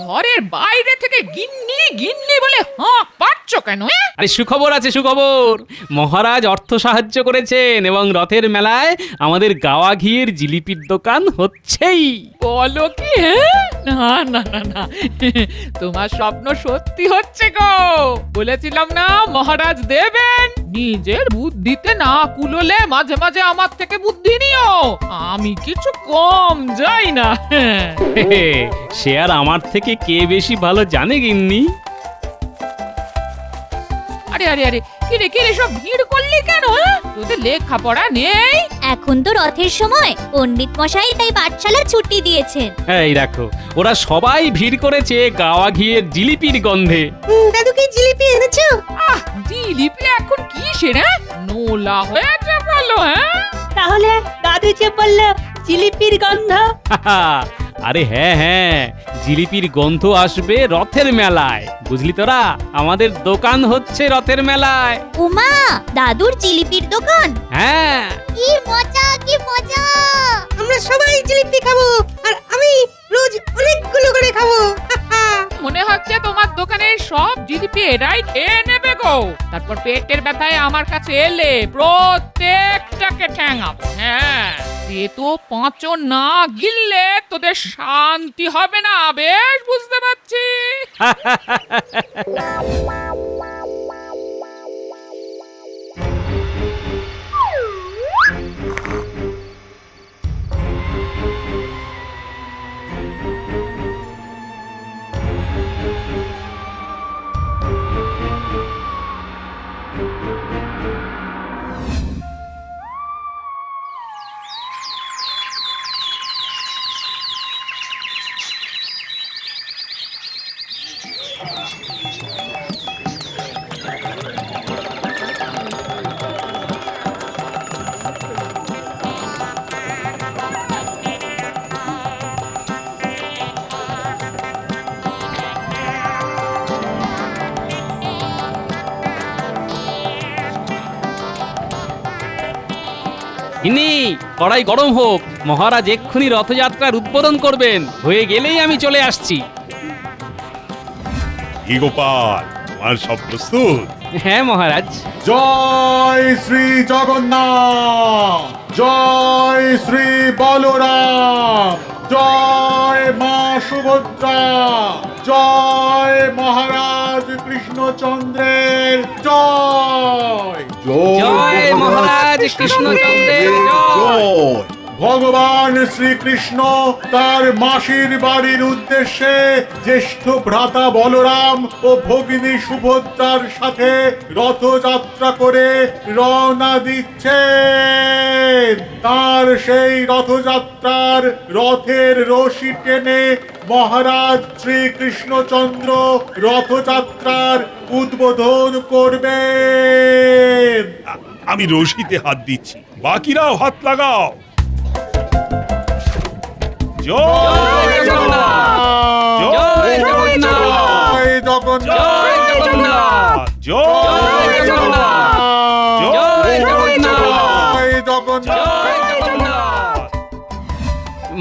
ঘরের বাইরে থেকে গিন্নি গিন্নি বলে হাঁক পাচ্ছ কেন? আরে সুখবর আছে, সুখবর। মহারাজ অর্থ সাহায্য করেছেন এবং রথের মেলায় আমাদের গাওয়া ঘিয়ের জিলিপির দোকান হচ্ছেই। বলো কি? না না না না, তোমার স্বপ্ন সত্যি হচ্ছে গো। বলেছিলাম না মহারাজ দেবেন। নিজের বুদ্ধিতে না কুলোলে মাঝে মাঝে আমার থেকে বুদ্ধি নিও, আমি কিছু কম যাই না। সে আর আমার থেকে কে বেশি ভালো জানে গিন্নি? আরে আরে আরে, কিরে সব ভিড় করলি কেন? তোদের লেখাপড়া নেই? এখন তো রথের সময়, পণ্ডিত মশাই তাই পাঠশালা ছুটি দিয়েছেন। এই দেখো, ওরা সবাই ভিড় করেছে গাওয়া ঘিয়ের জিলিপির গন্ধে। দাদু কি জিলিপি এনেছো? জিলিপি এখন কিসের? নোলা হয়েছে বলো? তাহলে দাদু যে বললো জিলিপির গন্ধ। আরে হ্যাঁ হ্যাঁ, জিলিপির গন্ধ আসবে রথের মেলায়, বুঝলি তোরা? আমাদের দোকান হচ্ছে রথের মেলায়। উমা, দাদুর জিলিপির দোকান? হ্যাঁ। কি মজা, কি মজা! আমরা সবাই জিলিপি খাবো, আর আমি রোজ অনেকগুলো করে খাবো। মনে হচ্ছে তোমার দোকানের সব জিলিপি এরাই খেয়ে নেবে গো। তারপর পেটের ব্যথায় আমার কাছে এলে প্রত্যেকটাকে ঠ্যাঙাবো। হ্যাঁ, সে তো পাঁচও না গিললে তোদের শান্তি হবে না, বেশ বুঝতে পারছি। গিন্নি, কড়াই গরম হোক, মহারাজ এক্ষুনি রথযাত্রার উদ্বোধন করবেন। হয়ে গেলেই আমি চলে আসছি। কি গোপাল, তোমার সব প্রস্তুত? হ্যাঁ মহারাজ। জয় শ্রী জগন্নাথ, জয় শ্রী বলরাম, জয় মা সুভদ্রা, জয় মহারাজ কৃষ্ণচন্দ্রের জয়। জয় মহারাজ কৃষ্ণচন্দ্রের জয়। ভগবান শ্রীকৃষ্ণ তার মাসির বাড়ির উদ্দেশ্যে জ্যেষ্ঠ ভ্রাতা বলরাম ও ভগিনী সুভদ্রার সাথে রথযাত্রা করে রওনা দিচ্ছেন। তার সেই রথযাত্রার রথের রশি টেনে মহারাজ শ্রীকৃষ্ণচন্দ্র রথযাত্রার উদ্বোধন করবেন। আমি রশিতে হাত দিচ্ছি, বাকিরাও হাত লাগাও। জয় জগন্নাথ, জয় জগন্নাথ, জয় জগন্নাথ, জয় জগন্নাথ, জয় জগন্নাথ।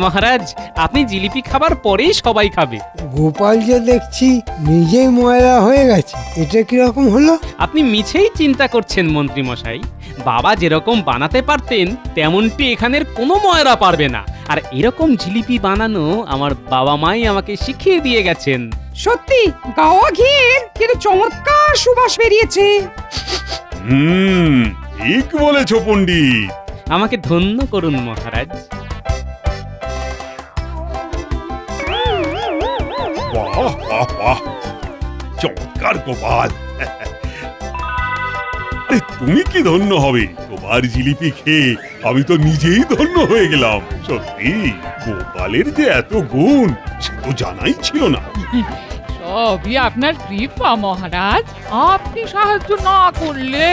মহারাজ, আপনি জিলিপি খাবার পরেই সবাই খাবে। গোপাল যে দেখছি নিজেই ময়লা হয়ে গেছে, এটা কিরকম হলো? আপনি মিছেই চিন্তা করছেন মন্ত্রী মশাই। বাবা যেরকম বানাতে পারতেন তেমনটি এখানের কোনো ময়রা পারবে না। আর এরকম জিলিপি বানানো আমার বাবা মাই আমাকে শিখিয়ে দিয়ে গেছেন। সত্যি গাওয়া ঘিয়ের কিন্তু চমৎকার সুবাস বেরিয়েছে। ঠিক বলেছো পণ্ডিত। আমাকে ধন্য করুন মহারাজ। বাহ বাহ বাহ, চমৎকার গোপাল। আরে তুমি কি ধন্য হবে, তোমার জিলিপি খেয়ে আমি তো নিজেই ধন্য হয়ে গেলাম। সত্যি গোপালের যে এত গুণ সে তো জানাই ছিল না। সবই আপনার কৃপা মহারাজ। আপনি সাহায্য না করলে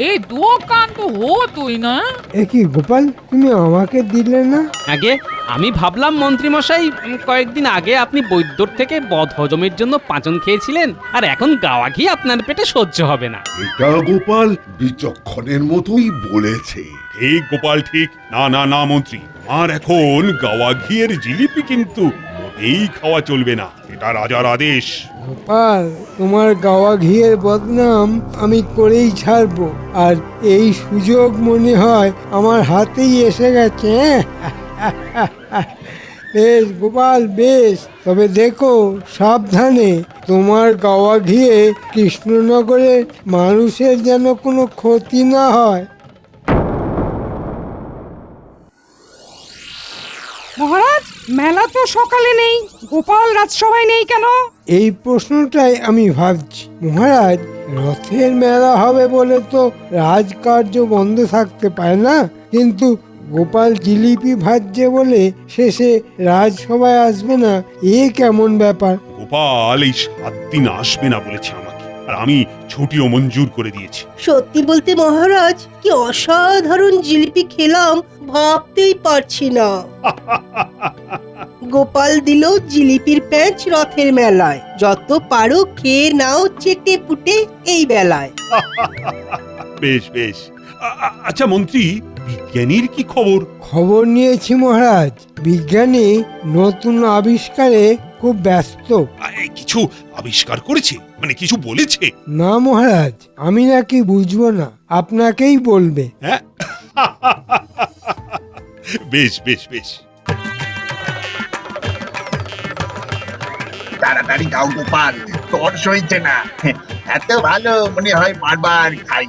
এই দোকান তো হতোই না। এ কি গোপাল, তুমি আমাকে দিলে না? আগে আমি ভাবলাম মন্ত্রী মশাই কয়েকদিন আগে আপনি বৈদ্যর থেকে বদ হজমের জন্য পাচন খেয়েছিলেন, আর এখন গাওয়া ঘি আপনার পেটে সহ্য হবে না। এটা গোপাল বিচক্ষণের মতোই বলেছে। ঠিক গোপাল ঠিক। না না না মন্ত্রী, আর এখন গাওয়া ঘিয়ের জিলিপি কিন্তু মোটেই খাওয়া চলবে না, এটা রাজার আদেশ। গোপাল, তোমার গাওয়া ঘিয়ের বদনাম আমি করেই ছাড়বো, আর এই সুযোগ মনে হয় আমার হাতেই এসে গেছে। বেশ গোপাল বেশ, তবে দেখো সাবধানে, তোমার গাওয়া ঘিয়ে কৃষ্ণনগরের মানুষের যেন কোনো ক্ষতি না হয়। মহারাজ, মেলা তো সকালে নেই, গোপাল রাজসভায় নেই কেন? এই প্রশ্নটাই আমি ভাবছি মহারাজ। রথের মেলা হবে বলে তো রাজকার্য বন্ধ থাকতে পারে না, কিন্তু গোপাল জিলিপি ভাজছে বলে শেষে রাজসভায় আসবে না, এ কেমন ব্যাপার? গোপাল এই 7 দিন আসবে না বলেছে আমাকে, আর আমি ছুটিও মঞ্জুর করে দিয়েছি। সত্যি বলতে মহারাজ, কি অসাধারণ জিলিপি খেলাম ভাবতেই পারছি না। গোপাল দিল জিলিপির প্যাঁচ রথের মেলায়, যত পারো খেয়ে নাও চেটে পুটে এই বেলায়। বেশ বেশ। আচ্ছা মন্ত্রী, বিজ্ঞানীর কি খবর? খবর নিয়েছি মহারাজ, বিজ্ঞানী নতুন আবিষ্কারে খুব ব্যস্ত। কিছু আবিষ্কার করেছে, মানে কিছু বলেছে? না মহারাজ, আমি নাকি বুঝবো না, আপনাকেই বলবে। হ্যাঁ, বেশ বেশ বেশ। তাড়াতাড়ি খাও গোপাল, তোর সইছে না। এত ভালো মনে হয় বারবার খাই।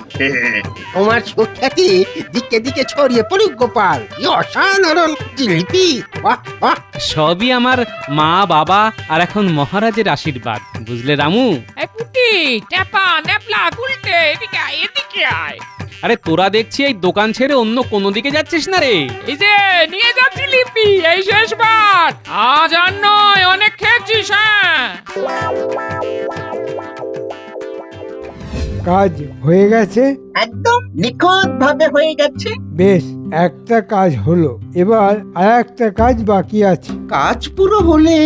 তোমার সুখ্যাতি দিকে দিকে ছড়িয়ে পড়ুক গোপাল, কি অসাধারণ জিলিপি। বাহ বাহ। সবই আমার মা বাবা আর এখন মহারাজের আশীর্বাদ, বুঝলে রামু? এই পুটি, টেপা, নেপলা, উল্টে, এদিকে আয়, এদিকে আয়। আরে তোরা দেখছি এই দোকান ছেড়ে অন্য কোনো দিকে যাচ্ছিস না রে। এই যে নিয়ে যা জিলিপি, এই শেষবার। আজ আর নয়, অনেক খেয়েছিস। হ্যাঁ, কাজ হয়ে গেছে? একদম নিখুঁত ভাবে হয়ে গেছে। বেশ, একটা কাজ হলো, এবার আর একটা কাজ বাকি আছে। কাজ পুরো হলে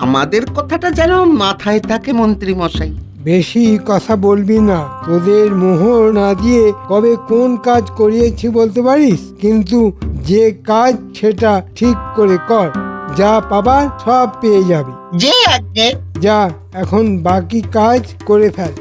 আমাদের কথাটা যেন মাথায় থাকে মন্ত্রী মশাই। বেশি কথা বলবি না, তোদের মোহর না দিয়ে কবে কোন কাজ করিয়েছি বলতে পারিস, কিন্তু যে কাজ সেটা ঠিক করে কর, যা পাবার সব পেয়ে যাবি। যে আজ্ঞে। যা, এখন বাকি কাজ করে ফেল।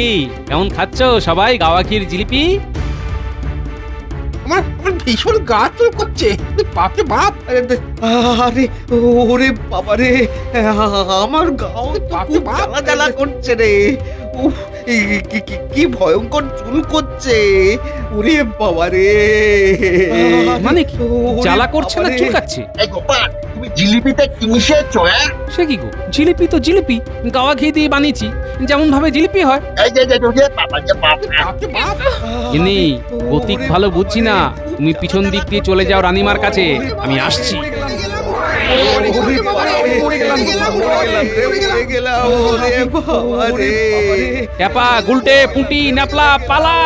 এই কেমন খাচ্ছ সবাই গাওয়া ঘির জিলিপি? আমার ভীষণ গা চুল করছে, বাপরে বাপ। আরে ওরে বাবা রে, আমার গাও খুব জ্বালা জ্বালা করছে রে। উফ, কি ভয়ঙ্কর চুল করছে, ওরে বাবা রে। মানে কি জ্বালা করছে না চুলকাচ্ছে? এই গোপাল, তুমি জিলিপিতে কি মিশিয়েছো? সে কি গো, জিলিপি তো জিলিপি, গাওয়া ঘি দিয়ে বানিয়েছি, যেমন ভাবে জিলিপি হয়। এই যে বাবা যে বাপ, ইনি গতিক ভালো বুঝছি না, তুমি পিছন দিক দিয়ে চলে যাও রানীমার কাছে, আমি আসছি। ট্যাপা, গুলটে, পুঁটি, ন্যাপলা, পালা।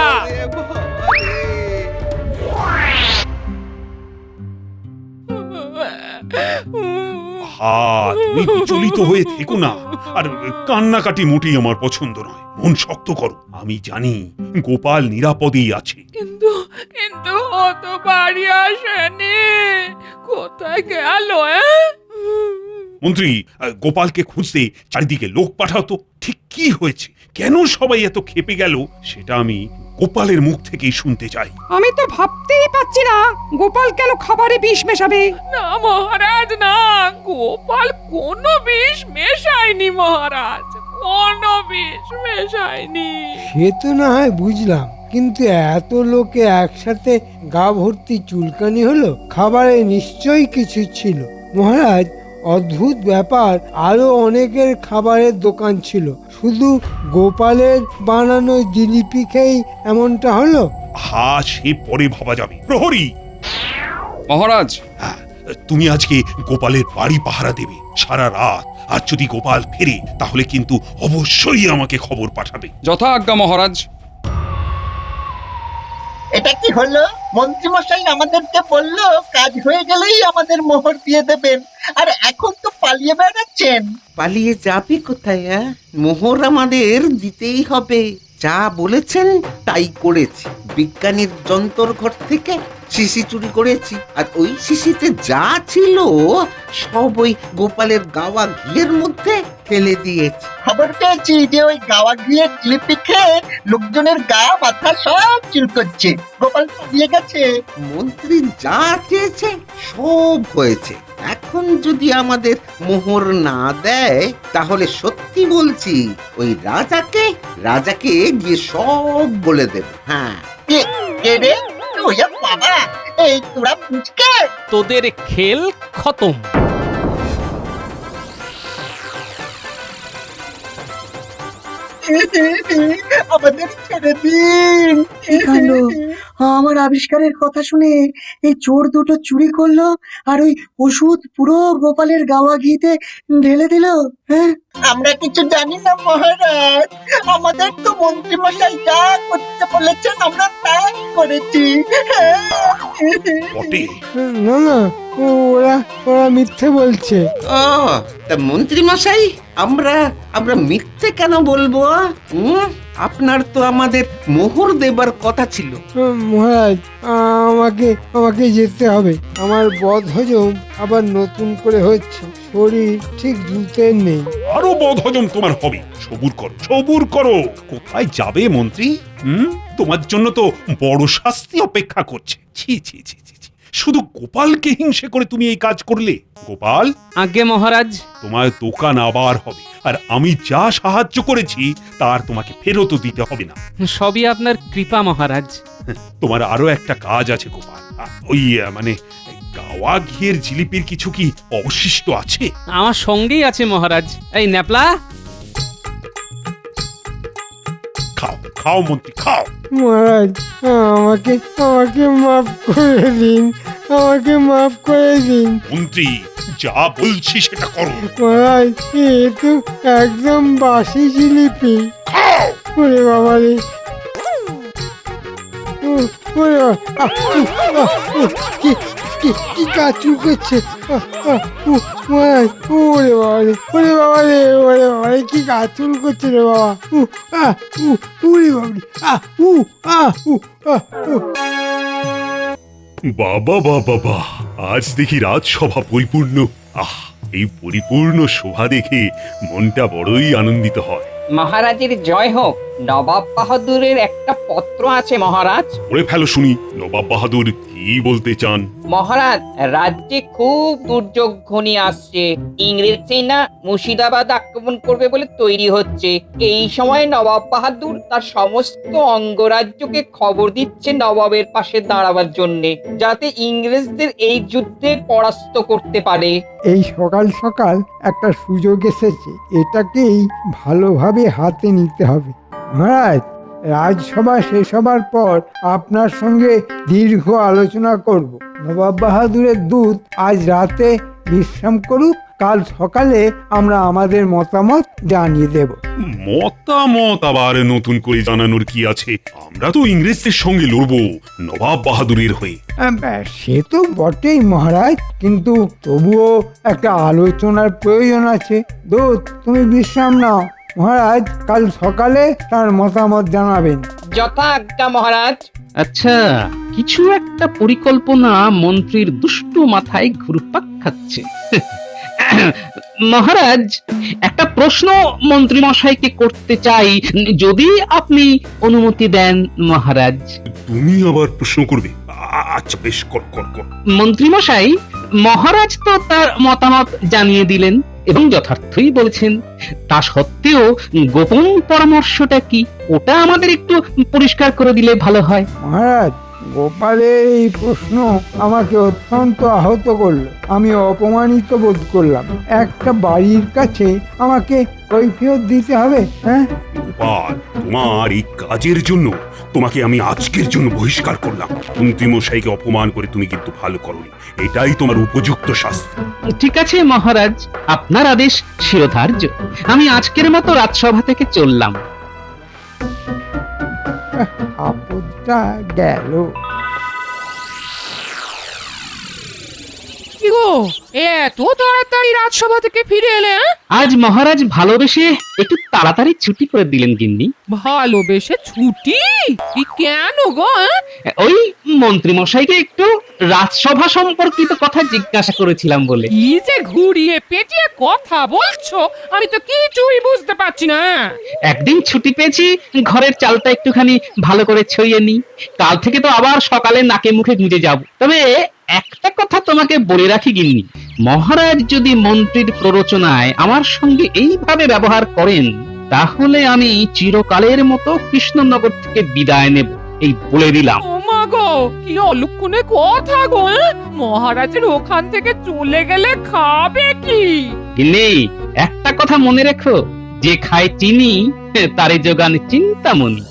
তুমি বিচলিত হয়ে থেকো না, আর কান্নাকাটি মোটেই আমার পছন্দ নয়। মন শক্ত করো, আমি জানি গোপাল নিরাপদেই আছে। কিন্তু কিন্তু ও তো বাড়ি আসেনি, কোথায় গেল? মন্ত্রী, গোপালকে খুঁজতে চারিদিকে লোক পাঠাতো। ঠিক কি হয়েছে, কেন সবাই এত ক্ষেপে গেল, সেটা আমি গোপালের মুখ থেকেই শুনতে চাই। আমি তো ভাবতেই পাচ্ছি না গোপাল কেন খাবারে বিষ মেশাবে। না মহারাজ, না, গোপাল কোনো বিষ মেশায়নি মহারাজ, কোনো বিষ মেশায়নি। সে তো না হয় বুঝলাম, কিন্তু এত লোকে একসাথে গা ভর্তি চুলকানি হলো, খাবারে নিশ্চয়ই কিছু ছিল। মহারাজ, অদ্ভুত ব্যাপার, আরো অনেকের খাবারের দোকান ছিল, শুধু গোপালের বানানো জিলিপি খেয়েই এমনটা হলো? সে পরে ভাবা যাবে। প্রহরী মহারাজ, তুমি আজকে গোপালের বাড়ি পাহারা দেবে সারা রাত, আর যদি গোপাল ফেরে তাহলে কিন্তু অবশ্যই আমাকে খবর পাঠাবে। যথা আজ্ঞা মহারাজ। এটা কি হলো? মন্ত্রী মশাই আমাদেরকে বললো কাজ হয়ে গেলেই আমাদের মোহর দিয়ে দেবেন, আর এখন তো পালিয়ে বেড়াচ্ছেন। পালিয়ে যাবি কোথায়? মোহর আমাদের দিতেই হবে। যা বলেছেন তাই করেছি। বিজ্ঞানীর যন্ত্র ঘর থেকে শিশি চুরি করেছি, আর ওই শিশিতে যা ছিল সব ওই গোপালের গাওয়া ঘিয়ের মধ্যে ফেলে দিয়েছি। খবর পেয়েছি যে ওই গাওয়া ঘিয়ের জিলিপি খেয়ে লোকজনের গা মাথা সব চুলকোচ্ছে। গোপাল পালিয়ে গেছে। মন্ত্রী যা চেয়েছে সব হয়েছে। এখন যদি আমাদের মোহর না দেয় তাহলে সত্যি বলছি ওই রাজাকে গিয়ে সব বলে দেবে। হ্যাঁ, রে ওয়া বাবা, এই তোরা পুচকে, তোদের খেল খতম। আমাদের ছেড়ে দিন। কাণ্ড, আমার আবিষ্কারের কথা শুনে এই চোর দুটো চুরি করলো, আর ওই ওষুধ পুরো গোপালের গাওয়া ঘিতে ঢেলে দিল। হ্যাঁ, আমরা কিছু জানি না মহারাজ, আমাদের তো মন্ত্রী মশাই যা করতে বলেছেন আমরা তাই করেছি। না না, ওরা মিথ্যে বলছে। তা মন্ত্রী মশাই, আমরা মিথ্যে কেন বলবো? আপনার তো আমাদের মোহর দেবার কথা ছিল। মহারাজ, আমাকে যেতে হবে। আমার বদহজম আবার নতুন করে হচ্ছে, শরীর ঠিক জুতের নেই। আরো বদহজম তোমার হবে, সবুর করো। কোথায় যাবে মন্ত্রী? তোমার জন্য তো বড় শাস্তি অপেক্ষা করছে। ছি ছি ছি ছি, শুধু গোপালকে হিংসে করে তুমি এই কাজ করলে। গোপাল, আজ্ঞে মহারাজ। তোমার দোকান আবার হবে, আর আমি যা সাহায্য করেছি তার তোমাকে ফেরতও দিতে হবে না। সবই আপনার কৃপা মহারাজ। তোমার আরো একটা কাজ আছে গোপাল, ওই মানে গাওয়া ঘিয়ের জিলিপির কিছু কি অবশিষ্ট আছে? আমার সঙ্গেই আছে মহারাজ। এই ন্যাপলা, খাও মন্ত্রী, খাও। মহারাজ, আমাকে মাফ করে দিন, আমাকে মাফ করে দিন। মন্ত্রী, যা বলছি সেটা করো। মহারাজ, এ তো একদম বাসি জিলিপি। ওরে বাবা রে, কি কাচু করছে মহারাজ। ওরে বাবা রে, ওরে বাবা রে, ওরে বাবা রে, কি কাচুল করছে রে বাবা। উরে বাবা রে, বাবা, আজ দেখি রাজসভা পরিপূর্ণ। এই পরিপূর্ণ শোভা দেখে মনটা বড়ই আনন্দিত হয়। মহারাজের জয় হোক। নবাব বাহাদুরের একটা পত্র আছে মহারাজ। পড়ে ফেলো শুনি, নবাব বাহাদুর কি বলতে চান? মহারাজ, রাজ্যে খুব দুর্যোগ ঘনিয়ে আসছে। ইংরেজ সেনা মুর্শিদাবাদ আক্রমণ করবে বলে তৈরি হচ্ছে। এই সময় নবাব বাহাদুর তার সমস্ত অঙ্গরাজ্যকে খবর দিচ্ছে নবাবের পাশে দাঁড়াবার জন্যে, যাতে ইংরেজদের এই যুদ্ধে পরাস্ত করতে পারে। এই সকাল সকাল একটা সুযোগ এসেছে, এটাকেই ভালোভাবে হাতে নিতে হবে। মহারাজ, রাজসভা শেষ হবার পর আপনার সঙ্গে দীর্ঘ আলোচনা করব। নবাব বাহাদুরের দূত আজ রাতে বিশ্রাম করুক, কাল সকালে আমরা আমাদের মতামত জানিয়ে দেব। মতামত আবার নতুন করে জানানোর কি আছে? আমরা তো ইংরেজদের সঙ্গে লড়বো নবাব বাহাদুরের হয়ে। সে তো বটেই মহারাজ, কিন্তু তবুও একটা আলোচনার প্রয়োজন আছে। দূত, তুমি বিশ্রাম নাও। মহারাজ কাল সকালে তার মতামত জানাবেন। যথা আজ্ঞা মহারাজ। আচ্ছা, কিছু একটা পরিকল্পনা মন্ত্রীর দুষ্টু মাথায় ঘুরপাক খাচ্ছে। মহারাজ, একটা প্রশ্ন মন্ত্রী মশাইকে করতে চাই, যদি আপনি অনুমতি দেন মহারাজ। তুমি আবার প্রশ্ন করবে? আচ্ছা বেশ, কর কর কর। মন্ত্রী মশাই, মহারাজ তো তার মতামত জানিয়ে দিলেন এবং যথার্থই বলেছেন, তা সত্ত্বেও গোপন পরামর্শটা কি, ওটা আমাদের একটু পরিষ্কার করে দিলে ভালো হয়। মহারাজ, গোপালের এই প্রশ্ন আমাকে অত্যন্ত আহত করলো। আমি অপমানিত বোধ করলাম। একটা বাড়ির কাছে আমাকে কৈফিয়ত দিতে হবে? হ্যাঁ গোপাল, তোমার এই কাজের জন্য তোমাকে আমি আজকের জন্য বহিষ্কার করলাম। মন্ত্রী মশাইকে অপমান করে তুমি কিন্তু ভালো করোনি, এটাই তোমার উপযুক্ত শাস্তি। ঠিক আছে মহারাজ, আপনার আদেশ শিরোধার্য। আমি আজকের মতো রাজসভা থেকে চললাম। আপদটা গেল। কি গো, এত তাড়াতাড়ি রাজসভা থেকে ফিরে এলে? আজ মহারাজ ভালোবেসে একটু তাড়াতাড়ি ছুটি করে দিলেন গিন্নি। ভালোবেসে ছুটি? কি কেন গো? ওই মন্ত্রী মশাইকে একটু রাজসভা সম্পর্কিত কথা জিজ্ঞাসা করেছিলাম বলে। কি যে ঘুরিয়ে পেঁচিয়ে কথা বলছো, আমি তো কিছুই বুঝতে পারছি না। একদিন ছুটি পেয়েছি, ঘরের চালটা একটুখানি ভালো করে ছড়িয়ে নি। কাল থেকে তো আবার সকালে নাকে মুখে গুঁজে যাব। তবে একটা কথা তোমাকে বলে রাখি গিন্নি, মহারাজ যদি মন্ত্রীর প্ররোচনায় আমার সঙ্গে এইভাবে ব্যবহার করেন, তাহলে আমি চিরকালের মতো কৃষ্ণনগর থেকে বিদায় নেব, এই বলে দিলাম। ও মা গো, কি অলক্ষণে কথা গো! মহারাজের ওখান থেকে চলে গেলে খাবে কি? গিন্নি, একটা কথা মনে রেখো, যে খায় চিনি তারে যোগান চিন্তামণি।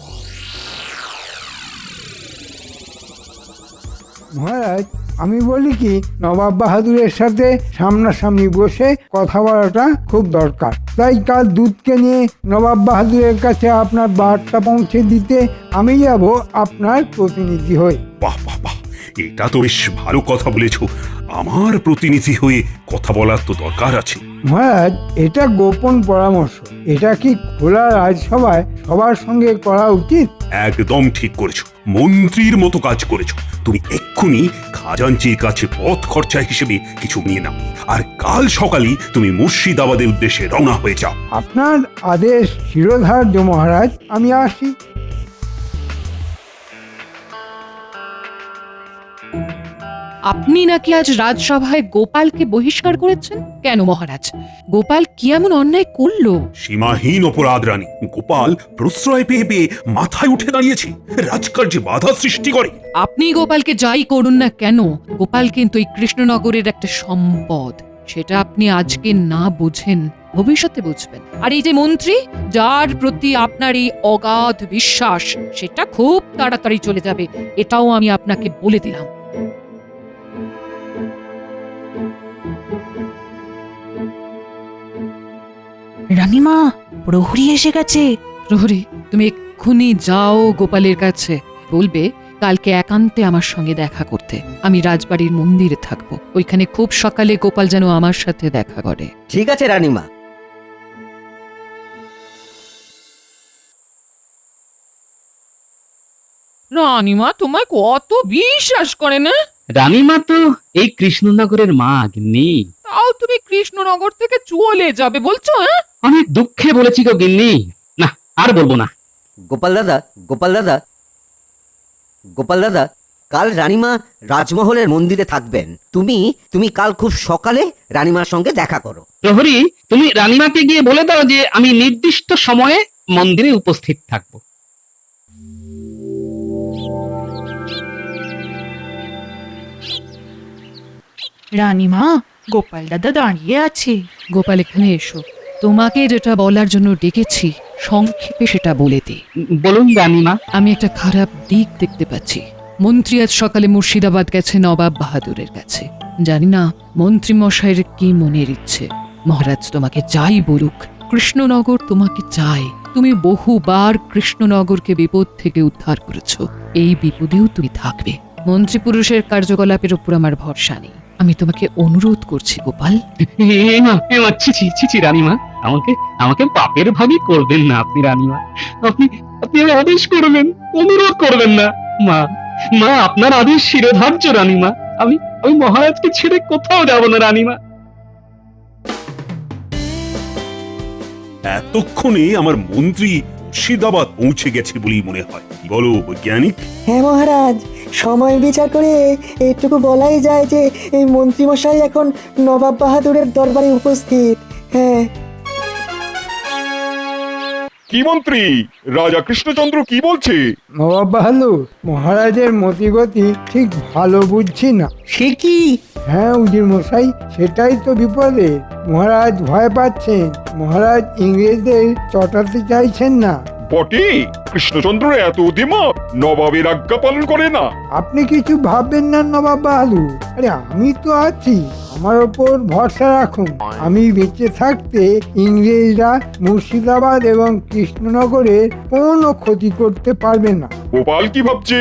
মহারাজ, আমি বলি কি, নবাব বাহাদুরের সাথে সামনাসামনি বসে কথা বলাটা খুব দরকার। তাই কাল দুধকে নিয়ে নবাব বাহাদুরের কাছে আপনার বার্তা পৌঁছে দিতে আমি যাব আপনার প্রতিনিধি হয়ে। বাহ বাহ বাহ, এটা তো বেশ ভালো কথা বলেছ। আমার প্রতিনিধি হয়ে কথা বলার তো দরকার আছে। মহারাজ, এটা গোপন পরামর্শ, এটা কি খোলা রাজসভায় সবার সঙ্গে করা উচিত? একদম ঠিক করেছো, মন্ত্রীর মতো কাজ করেছো। তুমি এক্ষুনি খাজাঞ্চির কাছে পথ খরচা হিসেবে কিছু নিয়ে নাও, আর কাল সকালে তুমি মুর্শিদাবাদের উদ্দেশ্যে রওনা হয়ে যাও। আপনার আদেশ শিরোধার্য মহারাজ, আমি আসি। আপনি নাকি আজ রাজসভায় গোপালকে বহিষ্কার করেছেন? কেন মহারাজ, গোপাল কি এমন অন্যায় করলো? সীমাহীন অপরাধ রানী। গোপাল প্রশ্রয় পেয়ে পেয়ে মাথায় উঠে দাঁড়িয়েছে, রাজকার্যে বাধা সৃষ্টি করে। আপনি গোপালকে যাই করুন না কেন, গোপাল কিন্তু এই কৃষ্ণনগরের একটা সম্পদ। সেটা আপনি আজকে না বুঝেন, ভবিষ্যতে বুঝবেন। আর এই যে মন্ত্রী, যার প্রতি আপনার এই অগাধ বিশ্বাস, সেটা খুব তাড়াতাড়ি চলে যাবে, এটাও আমি আপনাকে বলে দিলাম। রানীমা, প্রহরী এসে গেছে। প্রহরী, তুমি এক্ষুনি যাও গোপালের কাছে, বলবে কালকে একান্তে আমার সঙ্গে দেখা করতে। আমি রাজবাড়ির মন্দিরে থাকবো, ওইখানে খুব সকালে গোপাল যেন আমার সাথে দেখা করে। ঠিক আছে রানীমা। রানীমা তোমায় কত বিশ্বাস করে না? রানীমা তো এই কৃষ্ণনগরের মা গিন্নি। তাও তুমি কৃষ্ণনগর থেকে চলে যাবে বলছো? অনেক দুঃখে বলেছি গো গিন্নি, না আর বলবো না। গোপাল দাদা, গোপাল দাদা, গোপাল দাদা, কাল রানীমা রাজমহলের মন্দিরে থাকবেন। তুমি কাল খুব সকালে রানীমার সঙ্গে দেখা করো। প্রহরী, তুমি রানীমাকে গিয়ে বলে দাও যে আমি নির্দিষ্ট সময়ে মন্দিরে উপস্থিত থাকব। রানীমা, গোপাল দাদা দাঁড়িয়ে আছে। গোপাল, এখানে এসো। তোমাকে যেটা বলার জন্য ডেকেছি সংক্ষেপে সেটা বলে দে। বলুন রানীমা। আমি একটা খারাপ দিক দেখতে পাচ্ছি। মন্ত্রী আজ সকালে মুর্শিদাবাদ গেছে নবাব বাহাদুরের কাছে। জানি না মন্ত্রী মশাইয়ের কি মনের ইচ্ছে। মহারাজ তোমাকে যাই বলুক, কৃষ্ণনগর তোমাকে চায়। তুমি বহুবার কৃষ্ণনগরকে বিপদ থেকে উদ্ধার করেছো, এই বিপদেও তুমি থাকবে। মন্ত্রী পুরুষের কার্যকলাপের উপর আমার ভরসা নেই। আমি তোমাকে অনুরোধ করছি গোপাল। ছি রানীমা, আমাকে পাপের ভাগই করবেন না আপনি রানীমা। আপনি আদেশ করবেন, অনুরোধ করবেন না। মা আপনার আদেশ শিরোধার্য রানীমা। আমি মহারাজকে ছেড়ে কোথাও যাব না রানীমা। এতক্ষণে আমার মন্ত্রী মুর্শিদাবাদ পৌঁছে গেছে বলেই মনে হয়। কি বলো বৈজ্ঞানিক? হ্যাঁ মহারাজ, সময় বিচার করে এইটুকু বলাই যায় যে এই মন্ত্রীমশাই এখন নবাব বাহাদুরের দরবারে উপস্থিত। হ্যাঁ। কি মন্ত্রী, রাজা কৃষ্ণচন্দ্র কি বলছে? নবাব বাহাদুর, মহারাজের মতিগতি ঠিক ভালো বুঝছি না। সে কি? হ্যাঁ উজির মশাই, সেটাই তো বিপদে। মহারাজ ভয় পাচ্ছেন। মহারাজ ইংরেজদের চটাতে চাইছেন না। বটে, কৃষ্ণচন্দ্র এত দিমাগ, নবাবের আজ্ঞা পালন করে না। আপনি কিছু ভাববেন না নবাব বাহাদুর। আরে আমি তো আছি, আমার ওপর ভরসা রাখুন। আমি বেঁচে থাকতে ইংরেজরা মুর্শিদাবাদ এবং কৃষ্ণনগরের কোনো ক্ষতি করতে পারবে না। গোপাল কি ভাবছে?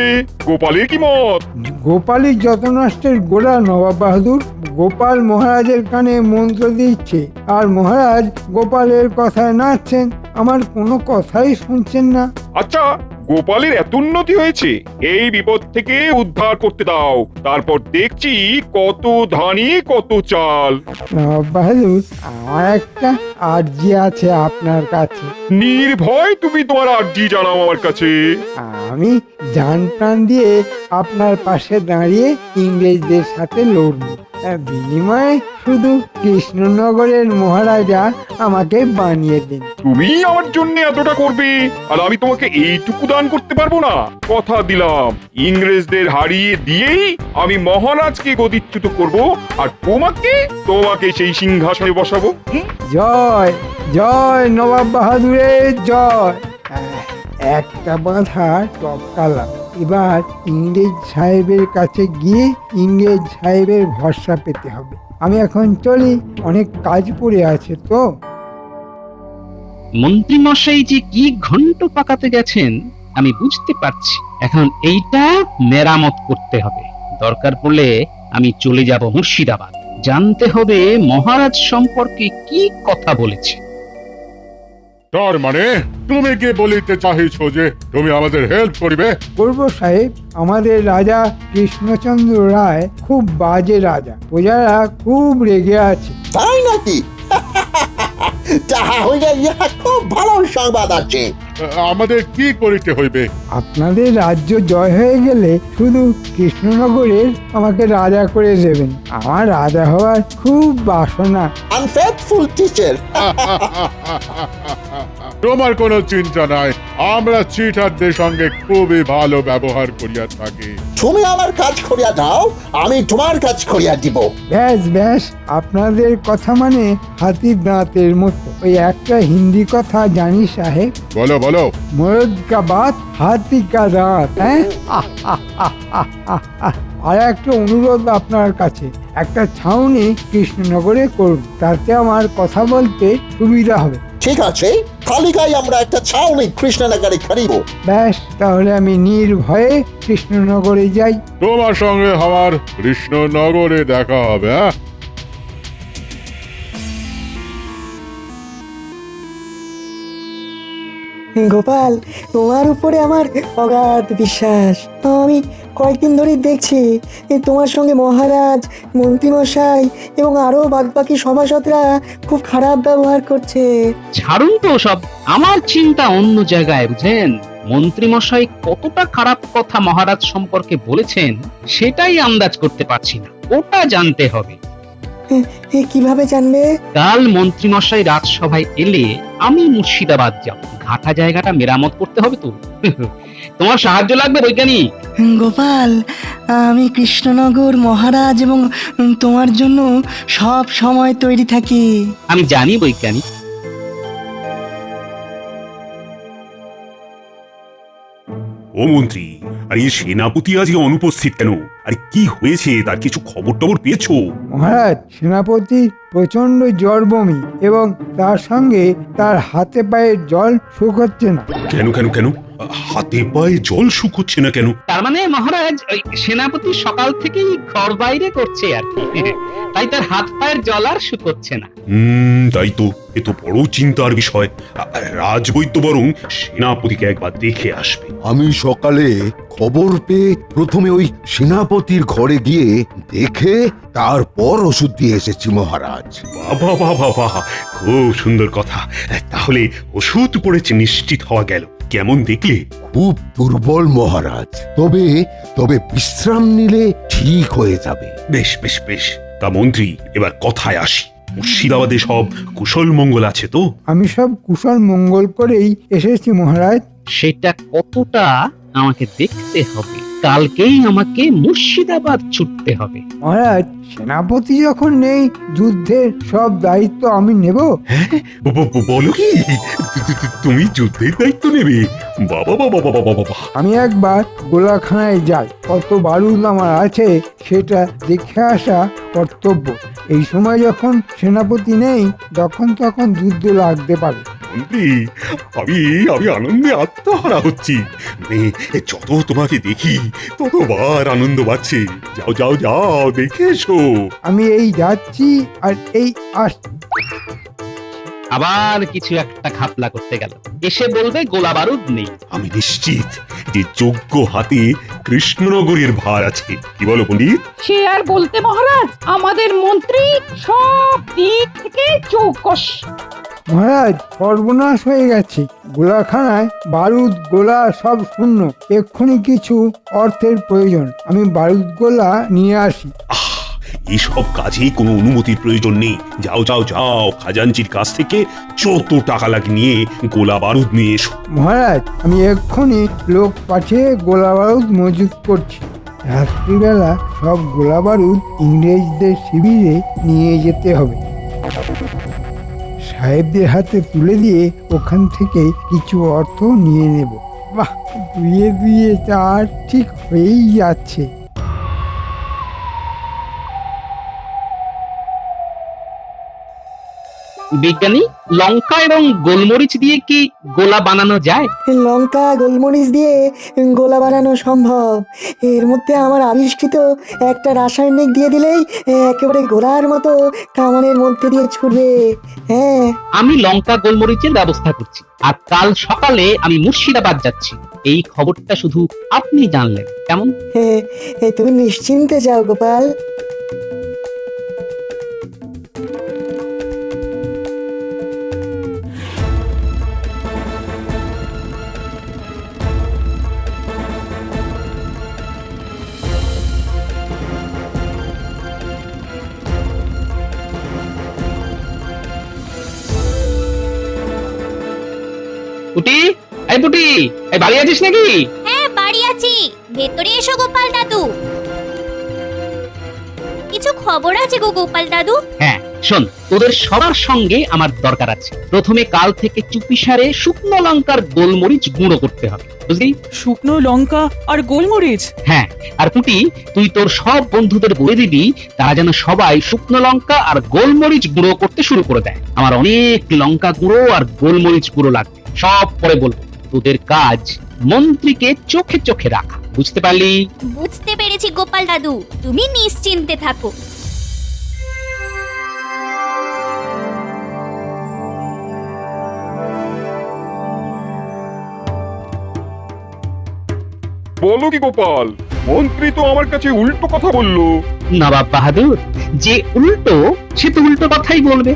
গোপালের কি মত? গোপালই যত নষ্টের গোড়া নবাব বাহাদুর। গোপাল মহারাজের কানে মন্ত্র দিচ্ছে, আর মহারাজ গোপালের কথায় নাচছেন। আমার কোনো কথাই শুনছেন না। আচ্ছা, গোপালের এত উন্নতি হয়েছে, এই বিপদ থেকে উদ্ধার করতে দাও। তারপর দেখছি কত ধানি কত চাল। নবাব বাহাদুর, আমার একটা আর্জি আছে আপনার কাছে। নির্ভয় তুমি তোমার আর্জি জানাও আমার কাছে। আমি জান প্রাণ দিয়ে আপনার পাশে দাঁড়িয়ে ইংরেজদের সাথে লড়ব। বিনিময়ে শুধু কৃষ্ণনগরের মহারাজা আমাকে বানিয়ে দিন। তুমি আমার জন্য এতটা করবে, আর আমি তোমাকে এইটুকু দান করতে পারবো না? কথা দিলাম, ইংরেজদের হারিয়ে দিয়েই আমি মহারাজকে গদিচ্যুত করব, আর তোমাকে সেই সিংহাসনে বসাবো। জয় জয় নবাব বাহাদুরের জয়। একটা বাধা টপকালাম। এবার ইংরেজ সাহেবের কাছে গিয়ে ইংরেজ সাহেবের ভরসা পেতে হবে। আমি এখন চলি, অনেক কাজ পড়ে আছে তো। মন্ত্রী মশাই যে কি ঘন্ট পাকাতে গেছেন আমি বুঝতে পারছি। এখন এইটা মেরামত করতে হবে। দরকার পড়লে আমি চলে যাব মুর্শিদাবাদ, জানতে হবে মহারাজ সম্পর্কে কি কথা বলেছে। তার মানে তুমি কি বলিতে চাহিছ যে তুমি আমাদের হেল্প করিবে? করব সাহেব। আমাদের রাজা কৃষ্ণচন্দ্র রায় খুব বাজে রাজা, প্রজারা খুব রেগে আছে। তাই নাকি? তাহা হইলে ইহা খুব ভালো সংবাদ আছে। আমাদের কি করিতে হইবে? আপনাদের রাজ্য জয় হয়ে গেলে শুধু কৃষ্ণনগরের আমাকে রাজা করে দেবেন। আমার রাজা হওয়ার খুব বাসনা। Unfaithful teacher. তোমার কোনো চিন্তা নাই, আমরা চিটারদের সঙ্গে খুবই ভালো ব্যবহার করিয়া থাকি। তুমি আমার কাজ করিয়া দাও, আমি তোমার কাজ করিয়া দিব। ব্যাস ব্যাস, আপনাদের কথা মানে হাতির দাঁতের মতো। ওই একটা হিন্দি কথা জানি সাহেব। বলো বলো। মরদ কা বাত হাতি কা দাঁত। হ্যাঁ, আর একটা অনুরোধ আপনার কাছে, একটা ছাউনি কৃষ্ণনগরে করুন, তাতে আমার কথা বলতে সুবিধা হবে। ঠিক আছে, কালিকায় আমরা একটা ছাউনি কৃষ্ণনগরে করিব। ব্যাস, তাহলে আমি নির্ভয়ে কৃষ্ণনগরে যাই। তোমার সঙ্গে আমার কৃষ্ণনগরে দেখা হবে। হ্যাঁ, গোপাল, তোমার উপরে আমার অগাধ বিশ্বাস। আমি কয়েকদিন ধরেই দেখছি তোমার সঙ্গে মহারাজ, মন্ত্রীমশাই এবং আরো বাকি সভাসদরা খুব খারাপ ব্যবহার করছে। ছাড়ুন তো সব, আমার চিন্তা অন্য জায়গায়, বুঝলেন? মন্ত্রীমশাই কতটা খারাপ কথা মহারাজ সম্পর্কে বলেছেন সেটাই আন্দাজ করতে পারছি না, ওটা জানতে হবে। কিভাবে জানবে? কাল মন্ত্রীমশাই রাজসভায় এলে আমি মুর্শিদাবাদ যাব, ঘাটা জায়গাটা মেরামত করতে হবে তো। তোমার সাহায্য লাগবে বৈজ্ঞানিক। গোপাল, আমি কৃষ্ণনগর, মহারাজ এবং তোমার জন্য সব সময় তৈরি থাকি। আমি জানি বৈজ্ঞানিক। ও মন্ত্রী, আর এই সেনাপতি আজকে অনুপস্থিত কেন? আর কি হয়েছে তার কিছু খবর টবর পেয়েছো? মহারাজ, সেনাপতির প্রচন্ড জ্বর, বমি এবং তার সঙ্গে তার হাতে পায়ে জল শুকোচ্ছে না। কেন কেন কেন? হাতে পায়ে জল শুকোচ্ছে না কেন? তার মানে মহারাজ, ওই সেনাপতি সকাল থেকেই ঘর বাইরে করছে আর কি, তাই তার হাত পায়ের জল আর শুকোচ্ছে না। তাই তো, এ তো বড় চিন্তার বিষয়। রাজবৈদ্য বরং সেনাপতিকে একবার দেখে আসবে। আমি সকালে খবর পেয়ে প্রথমে ওই সেনাপতির ঘরে গিয়ে দেখে তারপর ওষুধ দিয়ে এসেছি মহারাজ। বাবা বাবা বাবা, খুব সুন্দর কথা। তাহলে ওষুধ পড়েছে নিশ্চিত হওয়া গেল। কেমন দেখলে? খুব দুর্বল মহারাজ, তবে তবে বিশ্রাম নিলে ঠিক হয়ে যাবে। বেশ বেশ বেশ। তা মন্ত্রী, এবার কথায় আসি। মুর্শিদাবাদে সব কুশল মঙ্গল আছে তো? আমি সব কুশল মঙ্গল করেই এসেছি মহারাজ। সেটা কতটা আমাকে দেখতে হবে, কালকেই আমাকে মুর্শিদাবাদ ছুটতে হবে। মহারাজ, সেনাপতি যখন নেই, যুদ্ধের সব দায়িত্ব আমি নেব। বলো কি, তুমি যুদ্ধের দায়িত্ব নেবে? বাবা বাবা বাবা বাবা। আমি একবার গোলাখানায় যাই, কত বারুদ আমার আছে সেটা দেখে আসা কর্তব্য। এই সময় যখন সেনাপতি নেই, তখন যুদ্ধ লাগতে পারে। মন্ত্রী, আমি আমি আনন্দে আত্মহারা হচ্ছি। যত তোমাকে দেখি ততবার আনন্দ বাড়ছে। যাও যাও যাও, দেখে এসো। আমি এই যাচ্ছি আর এই আসছি। আবার কিছু একটা ঘাপলা করতে গেল, এসে বলবে গোলা বারুদ নেই। আমি নিশ্চিত যে যোগ্য হাতে কৃষ্ণনগরের ভার আছে। কি বলো পণ্ডিত? সে আর বলতে মহারাজ, আমাদের মন্ত্রী সব দিক থেকে চৌকস। মহারাজ, সর্বনাশ হয়ে গেছে। গোলাখানায় বারুদ গোলা সব শূন্য। এক্ষুনি কিছু অর্থের প্রয়োজন, আমি বারুদ গোলা নিয়ে আসি। এইসব কাজে কোনো অনুমতির প্রয়োজন নেই। যাও যাও যাও, খাজাঞ্চির কাছ থেকে যত টাকা লাগে নিয়ে গোলা বারুদ নিয়ে এসো। মহারাজ, আমি এক্ষুনি লোক পাঠিয়ে গোলা বারুদ মজুত করছি। রাত্রিবেলা সব গোলা বারুদ ইংরেজদের শিবিরে নিয়ে যেতে হবে। সাহেবদের হাতে তুলে দিয়ে ওখান থেকে কিছু অর্থ নিয়ে নেব। বাহ, দুয়ে দুয়ে চার ঠিক হয়েই যাচ্ছে। বিজ্ঞানী, লঙ্কা এবং গোলমরিচ দিয়ে কি গোলা বানানো যায়? লঙ্কা গোলমরিচ দিয়ে গোলা বানানো সম্ভব। এর মধ্যে আমার আবিষ্কৃত একটা রাসায়নিক দিয়ে দিলেই একেবারে গোলার মতো কামানের মধ্যে দিয়ে ছুটবে। হ্যাঁ, আমি লঙ্কা গোলমরিচের ব্যবস্থা করছি, আর কাল সকালে আমি মুর্শিদাবাদ যাচ্ছি। এই খবরটা শুধু আপনি জানলেন, কেমন? তুমি নিশ্চিন্তে যাও গোপাল। পুটি, এই পুটি, এই বাড়ি আছিস নাকি? হ্যাঁ, বাড়ি আছি। ভেতরে এসো গোপাল দাদু। কিছু খবর আছে গো গোপাল দাদু। হ্যাঁ, শোন, তোদের সবার সঙ্গে আমার দরকার আছে। প্রথমে কাল থেকে চুপিসারে শুকনো লঙ্কার গোলমরিচ গুঁড়ো করতে হবে, বুঝলি? শুকনো লঙ্কা আর গোলমরিচ? হ্যাঁ, আর পুটি, তুই তোর সব বন্ধুদের বলে দিবি তারা যেন সবাই শুকনো লঙ্কা আর গোলমরিচ গুঁড়ো করতে শুরু করে দেয়। আমার অনেক লঙ্কা গুঁড়ো আর গোলমরিচ গুঁড়ো লাগবে। সব পরে বলবো। তোদের কাজ মন্ত্রীকে চোখে চোখে রাখা, বুঝতে পারলি? বুঝতে পেরেছি গোপাল দাদু, তুমি নিশ্চিন্তে থাকো। বলো কি গোপাল, মন্ত্রী তো আমার কাছে উল্টো কথা বললো। নবাব বাহাদুর, যে উল্টো সে তো উল্টো কথাই বলবে।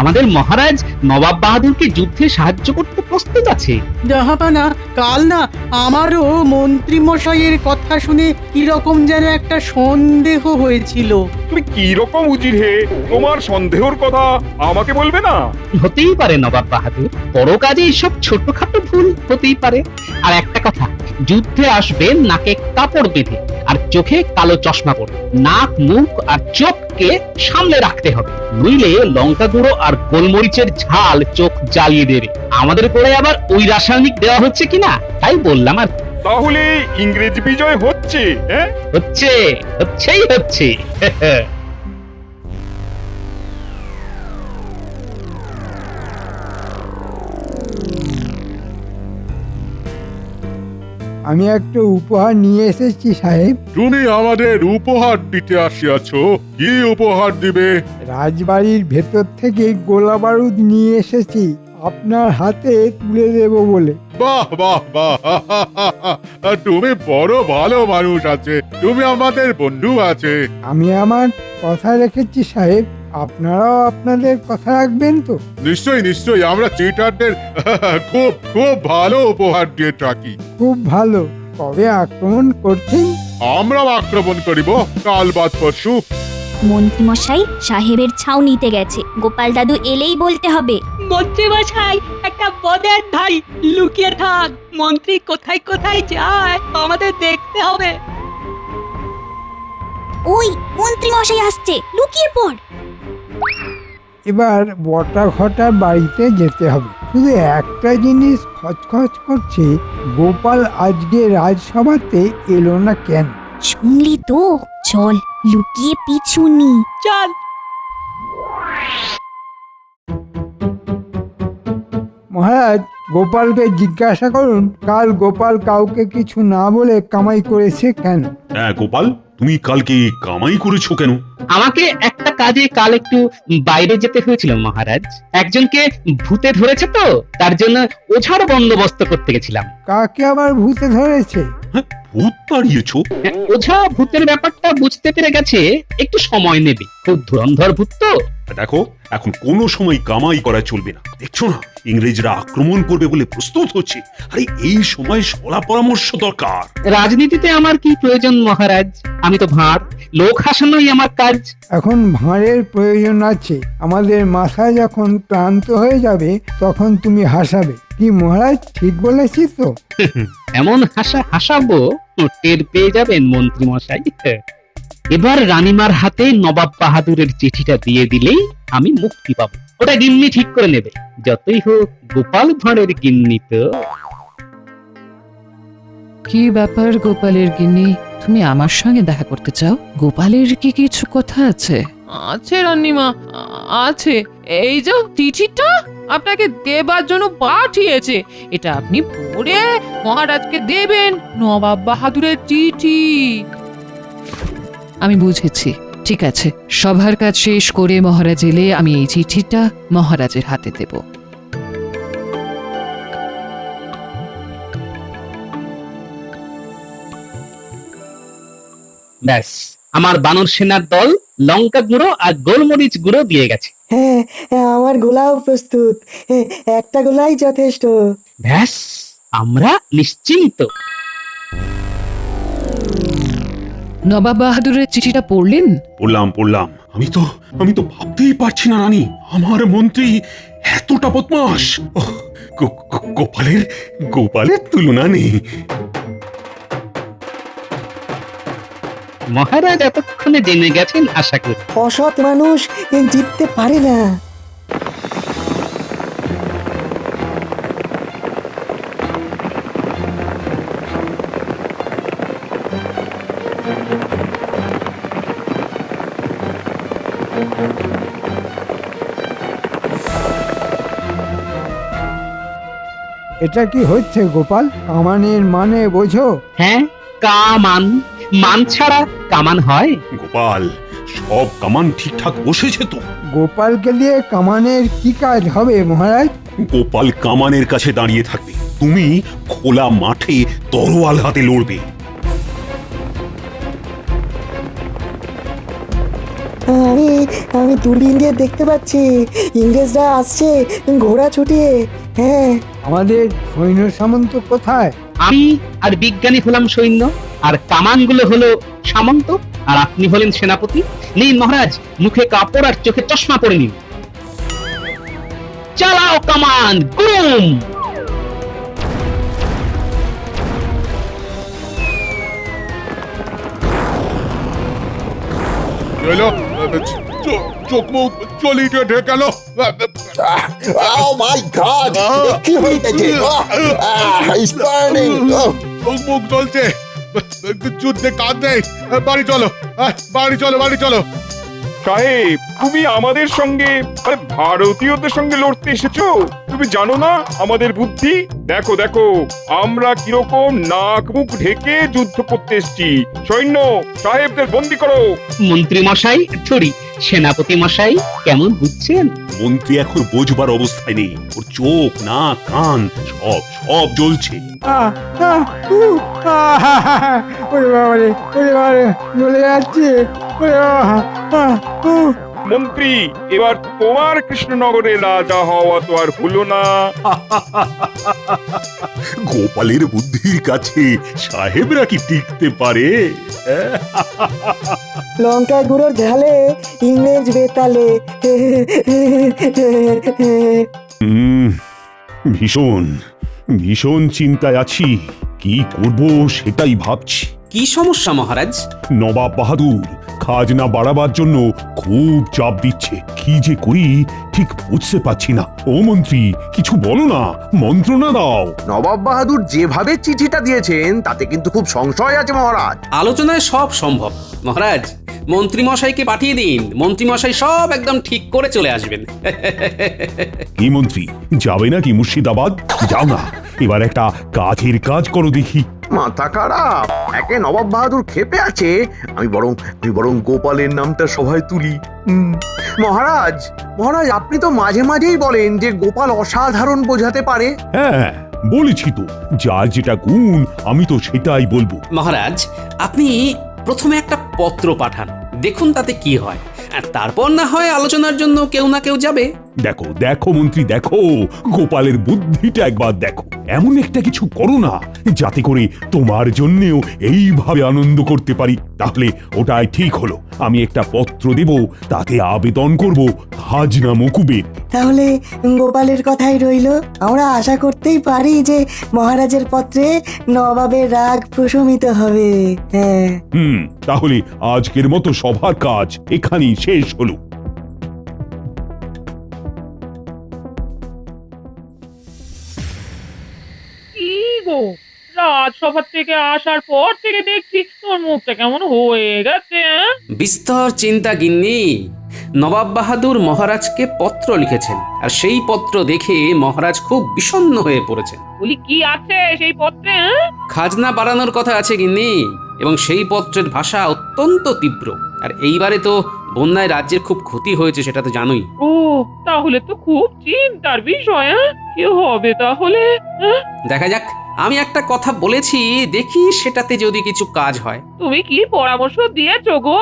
আমাদের মহারাজ নবাব বাহাদুরকে যুদ্ধে সাহায্য করতে প্রস্তুত আছে। জাহাপানা, কাল না আমারও মন্ত্রী মশাইয়ের কথা শুনে কিরকম যেন একটা সন্দেহ হয়েছিল। তুমি কি রকম উজির হে, তোমার সন্দেহর কথা আমাকে বলবে না? হতেই পারে নবাব বাহাদুর, বড় কাজে এসব ছোটখাটো ভুল হতেই পারে। আর একটা কথা, যুদ্ধে আসবে নাকে কাপড় বেঁধে আর চোখে কালো চশমা পরে। নাক, মুখ আর চোখকে সামলে রাখতে হবে, নইলে লঙ্কা গুঁড়ো আর গোলমরিচের ঝাল চোখ জ্বালিয়ে দেবে। আমাদের করে আবার ওই রাসায়নিক দেওয়া হচ্ছে কিনা তাই বললাম। আর তাহলে ইংরেজ বিজয় হচ্ছে? হচ্ছে। আমি একটা উপহার নিয়ে এসেছি সাহেব। তুমি আমাদের উপহার দিতে আসিয়াছ, কি উপহার দিবে? রাজবাড়ির ভেতর থেকে গোলা বারুদ নিয়ে এসেছি, আপনার হাতে তুলে দেব বলে। বাহ বাহ বাহ, তুমি বড় ভালো মানুষ আছে, তুমি আমাদের বন্ধু আছে। আমি আমার কথা রেখেছি সাহেব, আপনারাও আপনাদের কথা রাখবেন তো? নিশ্চয়ই নিশ্চয়ই, আমরা চিটারদের খুব খুব ভালো উপহার দিয়ে থাকি। খুব ভালো। কবে আক্রমণ করছেন? আমরাও আক্রমণ করিব কাল বাদ পরশু। মন্ত্রীমশাই সাহেবের ছাউনিতে গেছে, গোপাল দাদু এলেই বলতে হবে। মন্ত্রীমশাই, একটা পদের ভাই লুকিয়ে থাক, মন্ত্রী কোথায় কোথায় যায় আমাদের দেখতে হবে। ওই মন্ত্রীমশাই আসছে, লুকিয়ে পড়। এবার বটা ঘটার বাড়িতে যেতে হবে। শুধু একটা জিনিস খচখচ করছে, গোপাল আজকে রাজসভাতে এলো না কেন? শুনলি তো, চল লুকিয়ে পিছু নি। চল। মহারাজ, গোপালকে জিজ্ঞাসা করুন কাল গোপাল কাউকে কিছু না বলে কামাই করেছে কেন। হ্যাঁ গোপাল, তুমি কালকে কামাই করেছো কেন? আমাকে একটা কাজে কাল একটু বাইরে যেতে হয়েছিল মহারাজ। একজনকে ভূতে ধরেছে তো, তার জন্য ওঝার বন্দোবস্ত করতে গেছিলাম। কাকে আবার ভূতে ধরেছে? ভূত তাড়িয়েছো? ওঝা ভূতের ব্যাপারটা বুঝতে পেরে গেছে, একটু সময় নেবে, খুব ধুরন্ধর ভূত তো। দেখো, এখন কোনো সময় কামাই করা চলবে না। দেখছো না, ইংরেজরা আক্রমণ করবে বলে প্রস্তুত হচ্ছে। আরে এই সময় সলা পরামর্শ দরকার। রাজনীতিতে আমার কি প্রয়োজন মহারাজ? আমি তো ভাঁড়, লোক হাসানোই আমার কাজ। এখন ভাঁড়ের প্রয়োজন আছে। আমাদের মাথা যখন ক্লান্ত হয়ে যাবে তখন তুমি হাসাবে। কি মহারাজ, ঠিক বলেছি তো? এমন হাসাবো টের পেয়ে যাবেন মন্ত্রী মশাই। এবার রানীমার হাতে নবাব বাহাদুরের চিঠিটা দিয়ে দিলেই আমি মুক্তি পাবো। ওটা গিন্নি ঠিক করে নেবে, যতই হোক গোপাল ভাঁড়ের গিন্নি তো। কি ব্যাপার গোপালের গিন্নি, তুমি আমার সঙ্গে দেখা করতে চাও? গোপালের কি কিছু কথা আছে? আছে রানীমা, আছে। এই যে চিঠিটা আপনাকে দেবার জন্য পাঠিয়েছে, এটা আপনি পড়ে মহারাজকে দেবেন। নবাব বাহাদুরের চিঠি। আমি বুঝেছি, ঠিক আছে। সভার কাজ শেষ করে মহারাজ এলে আমি এই চিঠিটা মহারাজের হাতে দেব। ব্যাস, আমার বানর সেনার দল লঙ্কা গুঁড়ো আর গোলমরিচ গুঁড়ো দিয়ে গেছে। হ্যাঁ, আমার গোলাও প্রস্তুত, একটা গোলাই যথেষ্ট। ব্যাস, আমরা নিশ্চিন্ত। নবাব বাহাদুরের চিঠিটা পড়লেন? পড়লাম। আমি তো ভাবতেই পারছি না রানী, আমার মন্ত্রী এতটা বদমাশ। গোপালের তুলনা নেই। মহারাজ এতক্ষণে জেনে গেছেন আশা করি। অসৎ মানুষ জিততে পারে না। এটা কি হচ্ছে গোপাল? কামানের মানে বোঝো? হ্যাঁ, কামান। মান ছাড়া কামান হয়? গোপাল, সব কামান ঠিকঠাক বসেছে তো? গোপালকে দিয়ে কামানের কি কাজ হবে মহারাজ? গোপাল কামানের কাছে দাঁড়িয়ে থাকবে, তুমি খোলা মাঠে তরোয়াল হাতে লড়বে। আমি আমি দূরবীন দিয়ে দেখতে পাচ্ছি ইংরেজরা আসছে ঘোড়া ছুটিয়ে। হ্যাঁ, আমাদের সৈন্য সামন্ত কোথায়? আমি আর বিজ্ঞানী হলাম সৈন্য, আর কামানগুলো হলো সামন্ত, আর আপনি হলেন সেনাপতি। নিন মহারাজ, মুখে কাপড় আর চোখে চশমা পরে নিন। চালাও কামান, গুম! এলো, চোখ মুখ চলিয়ে ঢেকালো। Oh my God! কি হইতেছে? It's burning! চোখ মুখ জ্বলছে, যুদ্ধে কাজ নেই। বাড়ি চলো, বাড়ি চলো, বাড়ি চলো। সাহেব, তুমি আমাদের সঙ্গে ভারতীয়দের সঙ্গে লড়তে এসেছো? তুমি জানো না আমাদের বুদ্ধি? দেখো দেখো, আমরা কিরকম নাক মুখ ঢেকে যুদ্ধ করতে এসেছি। সৈন্য সাহেবদের বন্দি করো। মন্ত্রী মশাই, সরি সেনাপতি মশাই, কেমন বুঝছেন? মন্ত্রী এখন বোঝবার অবস্থায় নেই, ওর চোখ নাক কান সব জ্বলছে। ওরে বাবারে, ওরে বাবারে, জ্বলে যাচ্ছে। ওরে বাবা, মন্ত্রী, এবার তোমার কৃষ্ণনগরের রাজা হওয়া তো আর হলো না। গোপালের বুদ্ধির কাছে সাহেবরা কি টিকতে পারে? লঙ্কা গুঁড়োর ঝালে ইংরেজ বেতালে। ভীষণ ভীষণ চিন্তায় আছি, কি করব সেটাই ভাবছি। কি সমস্যা মহারাজ? নবাব বাহাদুর খাজনা বাড়াবার জন্য খুব চাপ দিচ্ছে, কি যে করি ঠিক বুঝতে পারছি না। ও মন্ত্রী, কিছু বলো না, মন্ত্রণা দাও। নবাব বাহাদুর যেভাবে চিঠিটা দিয়েছেন তাতে কিন্তু খুব সংশয় আছে মহারাজ। আলোচনায় সব সম্ভব মহারাজ, মন্ত্রী মশাইকে পাঠিয়ে দিন, মন্ত্রী মশাই সব একদম ঠিক করে চলে আসবেন। কি মন্ত্রী, যাবে নাকি মুর্শিদাবাদ? যাও না, এবার একটা কাজের কাজ করো দেখি। মাথা খারাপ, একে নবাব বাহাদুর ক্ষেপে আছে, আমি বরং গোপালের নামটা সভায় তুলি। মহারাজ, মহারাজ আপনি তো মাঝে মাঝেই বলেন যে গোপাল অসাধারণ বোঝাতে পারে। হ্যাঁ, বলেছি তো, যার যেটা গুণ আমি তো সেটাই বলবো। মহারাজ, আপনি প্রথমে একটা পত্র পাঠান, দেখুন তাতে কি হয়, আর তারপর না হয় আলোচনার জন্য কেউ না কেউ যাবে। দেখো দেখো মন্ত্রী, দেখো গোপালের বুদ্ধিটা একবার দেখো। এমন একটা কিছু করো না যাতে করে তোমার জন্যেও এইভাবে আনন্দ করতে পারি। তাহলে ওটাই ঠিক হলো, আমি একটা পত্র দেব, তাতে আবেদন করব খাজনা মকুবের। তাহলে গোপালের কথাই রইল, আমরা আশা করতেই পারি যে মহারাজের পত্রে নবাবের রাগ প্রশমিত হবে। হ্যাঁ, তাহলে আজকের মতো সভার কাজ এখানেই শেষ হলো। কি গো, রাজসভা থেকে আসার পর থেকে দেখছি তোর মুখটা কেমন হয়ে গেছে। বিস্তর চিন্তা গিন্নি। নবাব বাহাদুর মহারাজকে পত্র লিখেছেন, আর সেই পত্র দেখে মহারাজ খুব বিষণ্ণ হয়ে পড়েছেন। বলি কি আছে সেই পত্রে? খাজনা বাড়ানোর কথা আছে গিন্নি, এবং সেই পত্রের ভাষা অত্যন্ত তীব্র। আর এইবারে তো বন্যায় রাজ্যের খুব ক্ষতি হয়েছে, সেটা তো জানোই। ও, তাহলে তো খুব চিন্তার বিষয়। কি হবে তাহলে? দেখা যাক, আমি একটা কথা বলেছি, দেখি সেটাতে যদি কিছু কাজ হয়। তুমি কি পরামর্শ দিয়েছো গো?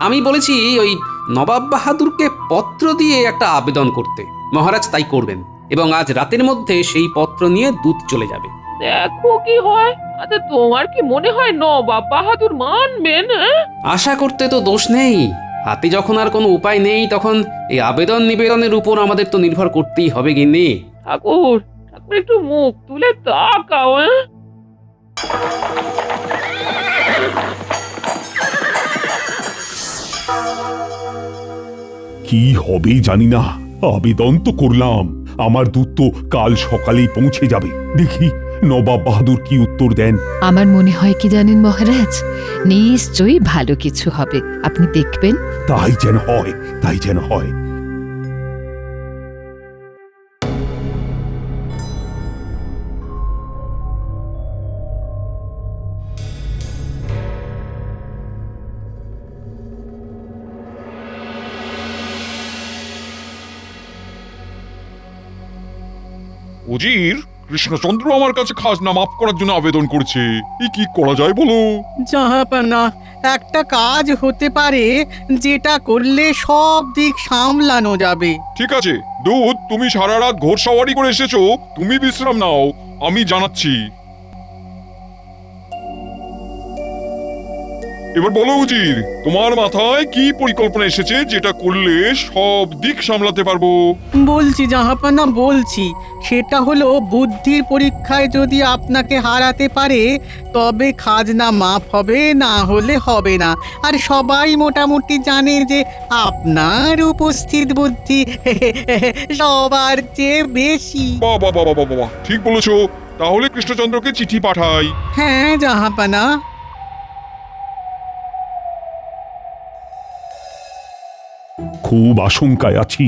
আমি বলেছি ওই নবাব বাহাদুরকে পত্র দিয়ে একটা আবেদন করতে, মহারাজ তাই করবেন, এবং আজ রাতের মধ্যে সেই পত্র নিয়ে দূত চলে যাবে। দেখো কি হয়। আচ্ছা, তোমার কি মনে হয় নবাব বাহাদুর মানবেন? আশা করতে তো দোষ নেই, হাতে যখন আর কোনো উপায় নেই তখন এই আবেদন নিবেদনের উপর আমাদের তো নির্ভর করতেই হবে গিন্নি। ঠাকুর, একটু মুখ তুলে তাকাও। কি হবে জানি না, আবেদন তো করলাম, আমার দূত তো কাল সকালেই পৌঁছে যাবে। দেখি নবাব বাহাদুর কি উত্তর দেন। আমার মনে হয় কি জানেন মহারাজ, নিশ্চয়ই ভালো কিছু হবে, আপনি দেখবেন। তাই যেন হয়, তাই যেন হয়। উজির, কৃষ্ণচন্দ্র আমার কাছে খাজনা মাফ করার জন্য আবেদন করছে। কি করা যায় বলো? জাহাপানা, একটা কাজ হতে পারে যেটা করলে সব দিক সামলানো যাবে। ঠিক আছে দুধ, তুমি সারা রাত ঘোড়সওয়ারি করে এসেছো, তুমি বিশ্রাম নাও, আমি জানাচ্ছি। এবার বলো উজির, তোমার মাথায় কি পরিকল্পনা এসেছে যেটা করলে সব দিক সামলাতে পারবো? বলছি জাহাপানা, বলছি। সেটা হলো বুদ্ধির পরীক্ষায় যদি আপনাকে হারাতে পারে তবে খাজনা মাফ হবে, না হলে হবে না। আর সবাই মোটামুটি জানে যে আপনার উপস্থিত বুদ্ধি সবার চেয়ে বেশি। বাহ বাহ বাহ বাহ বাহ, ঠিক বলেছো। তাহলে কৃষ্ণচন্দ্রকে চিঠি পাঠাই। হ্যাঁ জাহাপানা। খুব আশঙ্কায় আছি,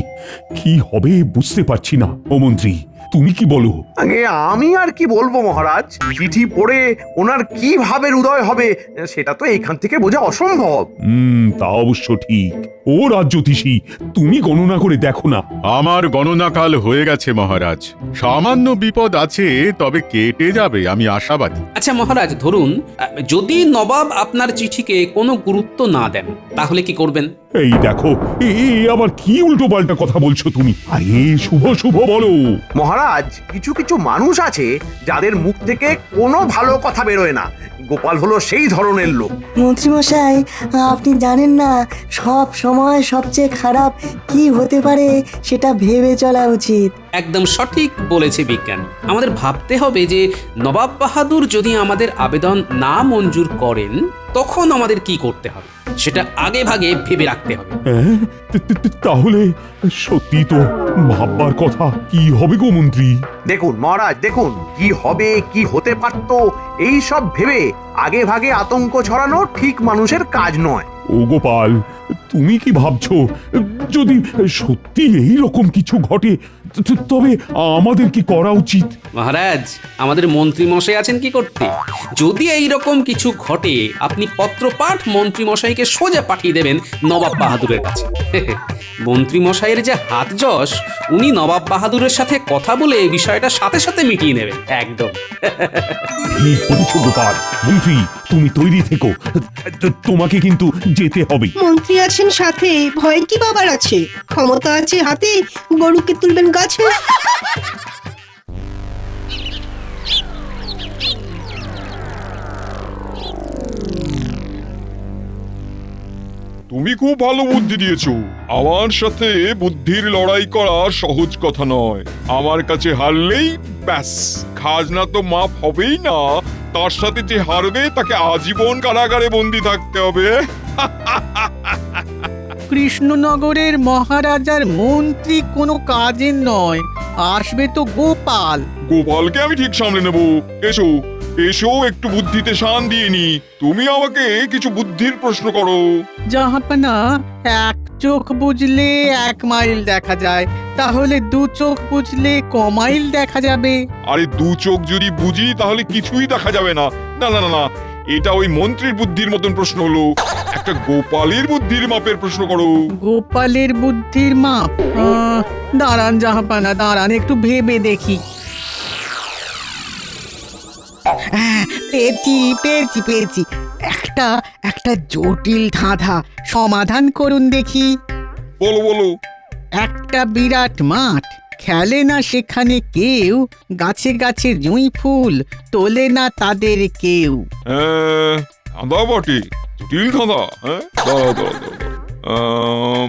কি হবে বুঝতে পারছি না। ও মন্ত্রী, তুমি কি বলো? আগে আমি আর কি বলবো মহারাজ, চিঠি পড়ে ওনার কি ভাবের উদয় হবে সেটা তো এখান থেকে বোঝা অসম্ভব। তা অবশ্য ঠিক। ও রাজ্যতীষী, তুমি গণনা করে দেখো না। আমার গণনা কাল হয়ে গেছে মহারাজ। সামান্য বিপদ আছে, তবে কেটে যাবে, আমি আশাবাদী। আচ্ছা মহারাজ, ধরুন যদি নবাব আপনার চিঠিকে কোনো গুরুত্ব না দেন, তাহলে কি করবেন? এই দেখো, আবার কি উল্টো পাল্টা কথা বলছো তুমি। আরে শুভ শুভ বলো। মহারাজ, কিছু কিছু মানুষ আছে যাদের মুখ থেকে কোনো ভালো কথা বেরোয় না। গোপাল হলো সেই ধরনের লোক। মন্ত্রীমশাই, আপনি জানেন না সব সময় সবচেয়ে খারাপ কি হতে পারে সেটা ভেবে চলা উচিত। একদম সঠিক বলেছে বিজ্ঞান। আমাদের ভাবতে হবে যে নবাব বাহাদুর যদি আমাদের আবেদন না মঞ্জুর করেন তখন আমাদের কি করতে হবে, সেটা আগে ভাগে ভেবে রাখতে হবে। তাহলে সত্যি তো ভাববার কথা। কি হবে গো মন্ত্রী? দেখুন মহারাজ, দেখুন কি হবে, কি হতে পারত, এই সব ভেবে আগে ভাগে আতঙ্ক ছড়ানো ঠিক মানুষের কাজ নয়। ও গোপাল, তুমি কি ভাবছো যদি সত্যি এই রকম কিছু ঘটে তবে আমাদের কি করা উচিত? মহারাজ, আমাদের মন্ত্রী মশাই আছেন কি করতে। যদি এই রকম কিছু ঘটে, আপনি পত্রপাঠ মন্ত্রী মশাইকে সোজা পাঠিয়ে দেবেন নবাব বাহাদুরের কাছে। মন্ত্রী মশাইয়ের যে হাত যশ, উনি নবাব বাহাদুরের সাথে কথা বলে বিষয়টা সাথে সাথে মিটিয়ে নেবেন একদম। ঠিক বলেছো গোপাল। মন্ত্রী, তুমি তৈরি থেকো, তোমাকে কিন্তু যেতে হবে। মন্ত্রী আছেন সাথে, ভয় কি বাবার আছে? ক্ষমতা আছে হাতে, গরুকে তুলবেন গাছে। তুমি খুব ভালো বুদ্ধি দিয়েছো। আমার সাথে বুদ্ধির লড়াই করা সহজ কথা নয়। আমার কাছে হারলেই ব্যাস, খাজনা তো মাফ হবেই না, তার সাথে যে হারবে তাকে আজীবন কারাগারে বন্দী থাকতে হবে। কৃষ্ণনগরের মহারাজার মন্ত্রী কোনো কাজের নয়, আসবে তো গোপাল। গোপালকে আমি ঠিক সামলে নেব। এসো এসো, একটু বুদ্ধিতে শান দিয়ে নি। তুমি আমাকে কিছু বুদ্ধির প্রশ্ন করো। জাহাপানা, এক চোখ বুঝলে 1 মাইল দেখা যায়, তাহলে 2 চোখ বুঝলে ক মাইল দেখা যাবে? আরে 2 চোখ যদি বুঝি তাহলে কিছুই দেখা যাবে না। না না না, এটা ওই মন্ত্রীর বুদ্ধির মতন প্রশ্ন হলো। একটা গোপালের বুদ্ধির মাপের প্রশ্ন করো। গোপালের বুদ্ধির মাপ? দাঁড়ান জাহাপানা, দাঁড়ান, একটু ভেবে দেখি। পেয়েছি পেয়েছি পেয়েছি। একটা জটিল ধাঁধা সমাধান করুন দেখি। বলো বলো। একটা বিরাট মাঠ, খেলে না সেখানে কেউ, গাছে গাছে জুঁই ফুল, তোলে না তাদের কেউ। ধাঁধা বটে, জটিল ধাঁধা। হ্যাঁ, দাও দাও দাও,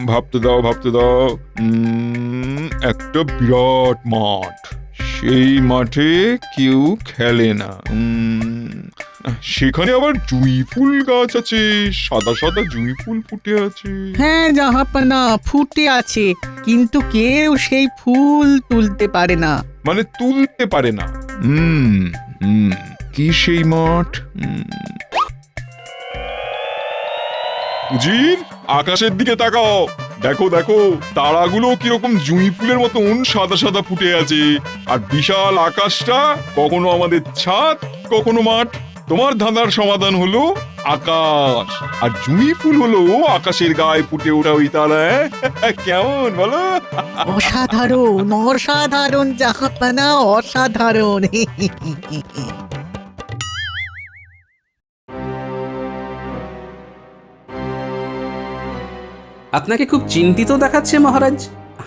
ভাবতে দাও ভাবতে দাও। একটা বিরাট মাঠ, সেই মাঠে কেউ খেলে না, সেখানে আবার জুঁই ফুল গাছ আছে, সাদা সাদা জুঁই ফুল ফুটে আছে। হ্যাঁ জাহাপানা, ফুটে আছে, কিন্তু কেউ সেই ফুল তুলতে পারে না। মানে তুলতে পারে না? কি সেই মাঠ? উজির, আকাশের দিকে তাকাও, দেখো দেখো তারাগুলো কিরকম জুঁই ফুলের মতন সাদা সাদা ফুটে আছে। আর বিশাল আকাশটা কখনো আমাদের ছাদ, কখনো মাঠ। তোমার ধাঁধার সমাধান হলো আকাশ। আর জুঁই ফুল হলো আকাশের গায়ে ফুটে ওঠা ওই তারা। কেমন বলো? অসাধারণ অসাধারণ জাহাপানা, অসাধারণ। আপনাকে খুব চিন্তিত দেখাচ্ছে মহারাজ।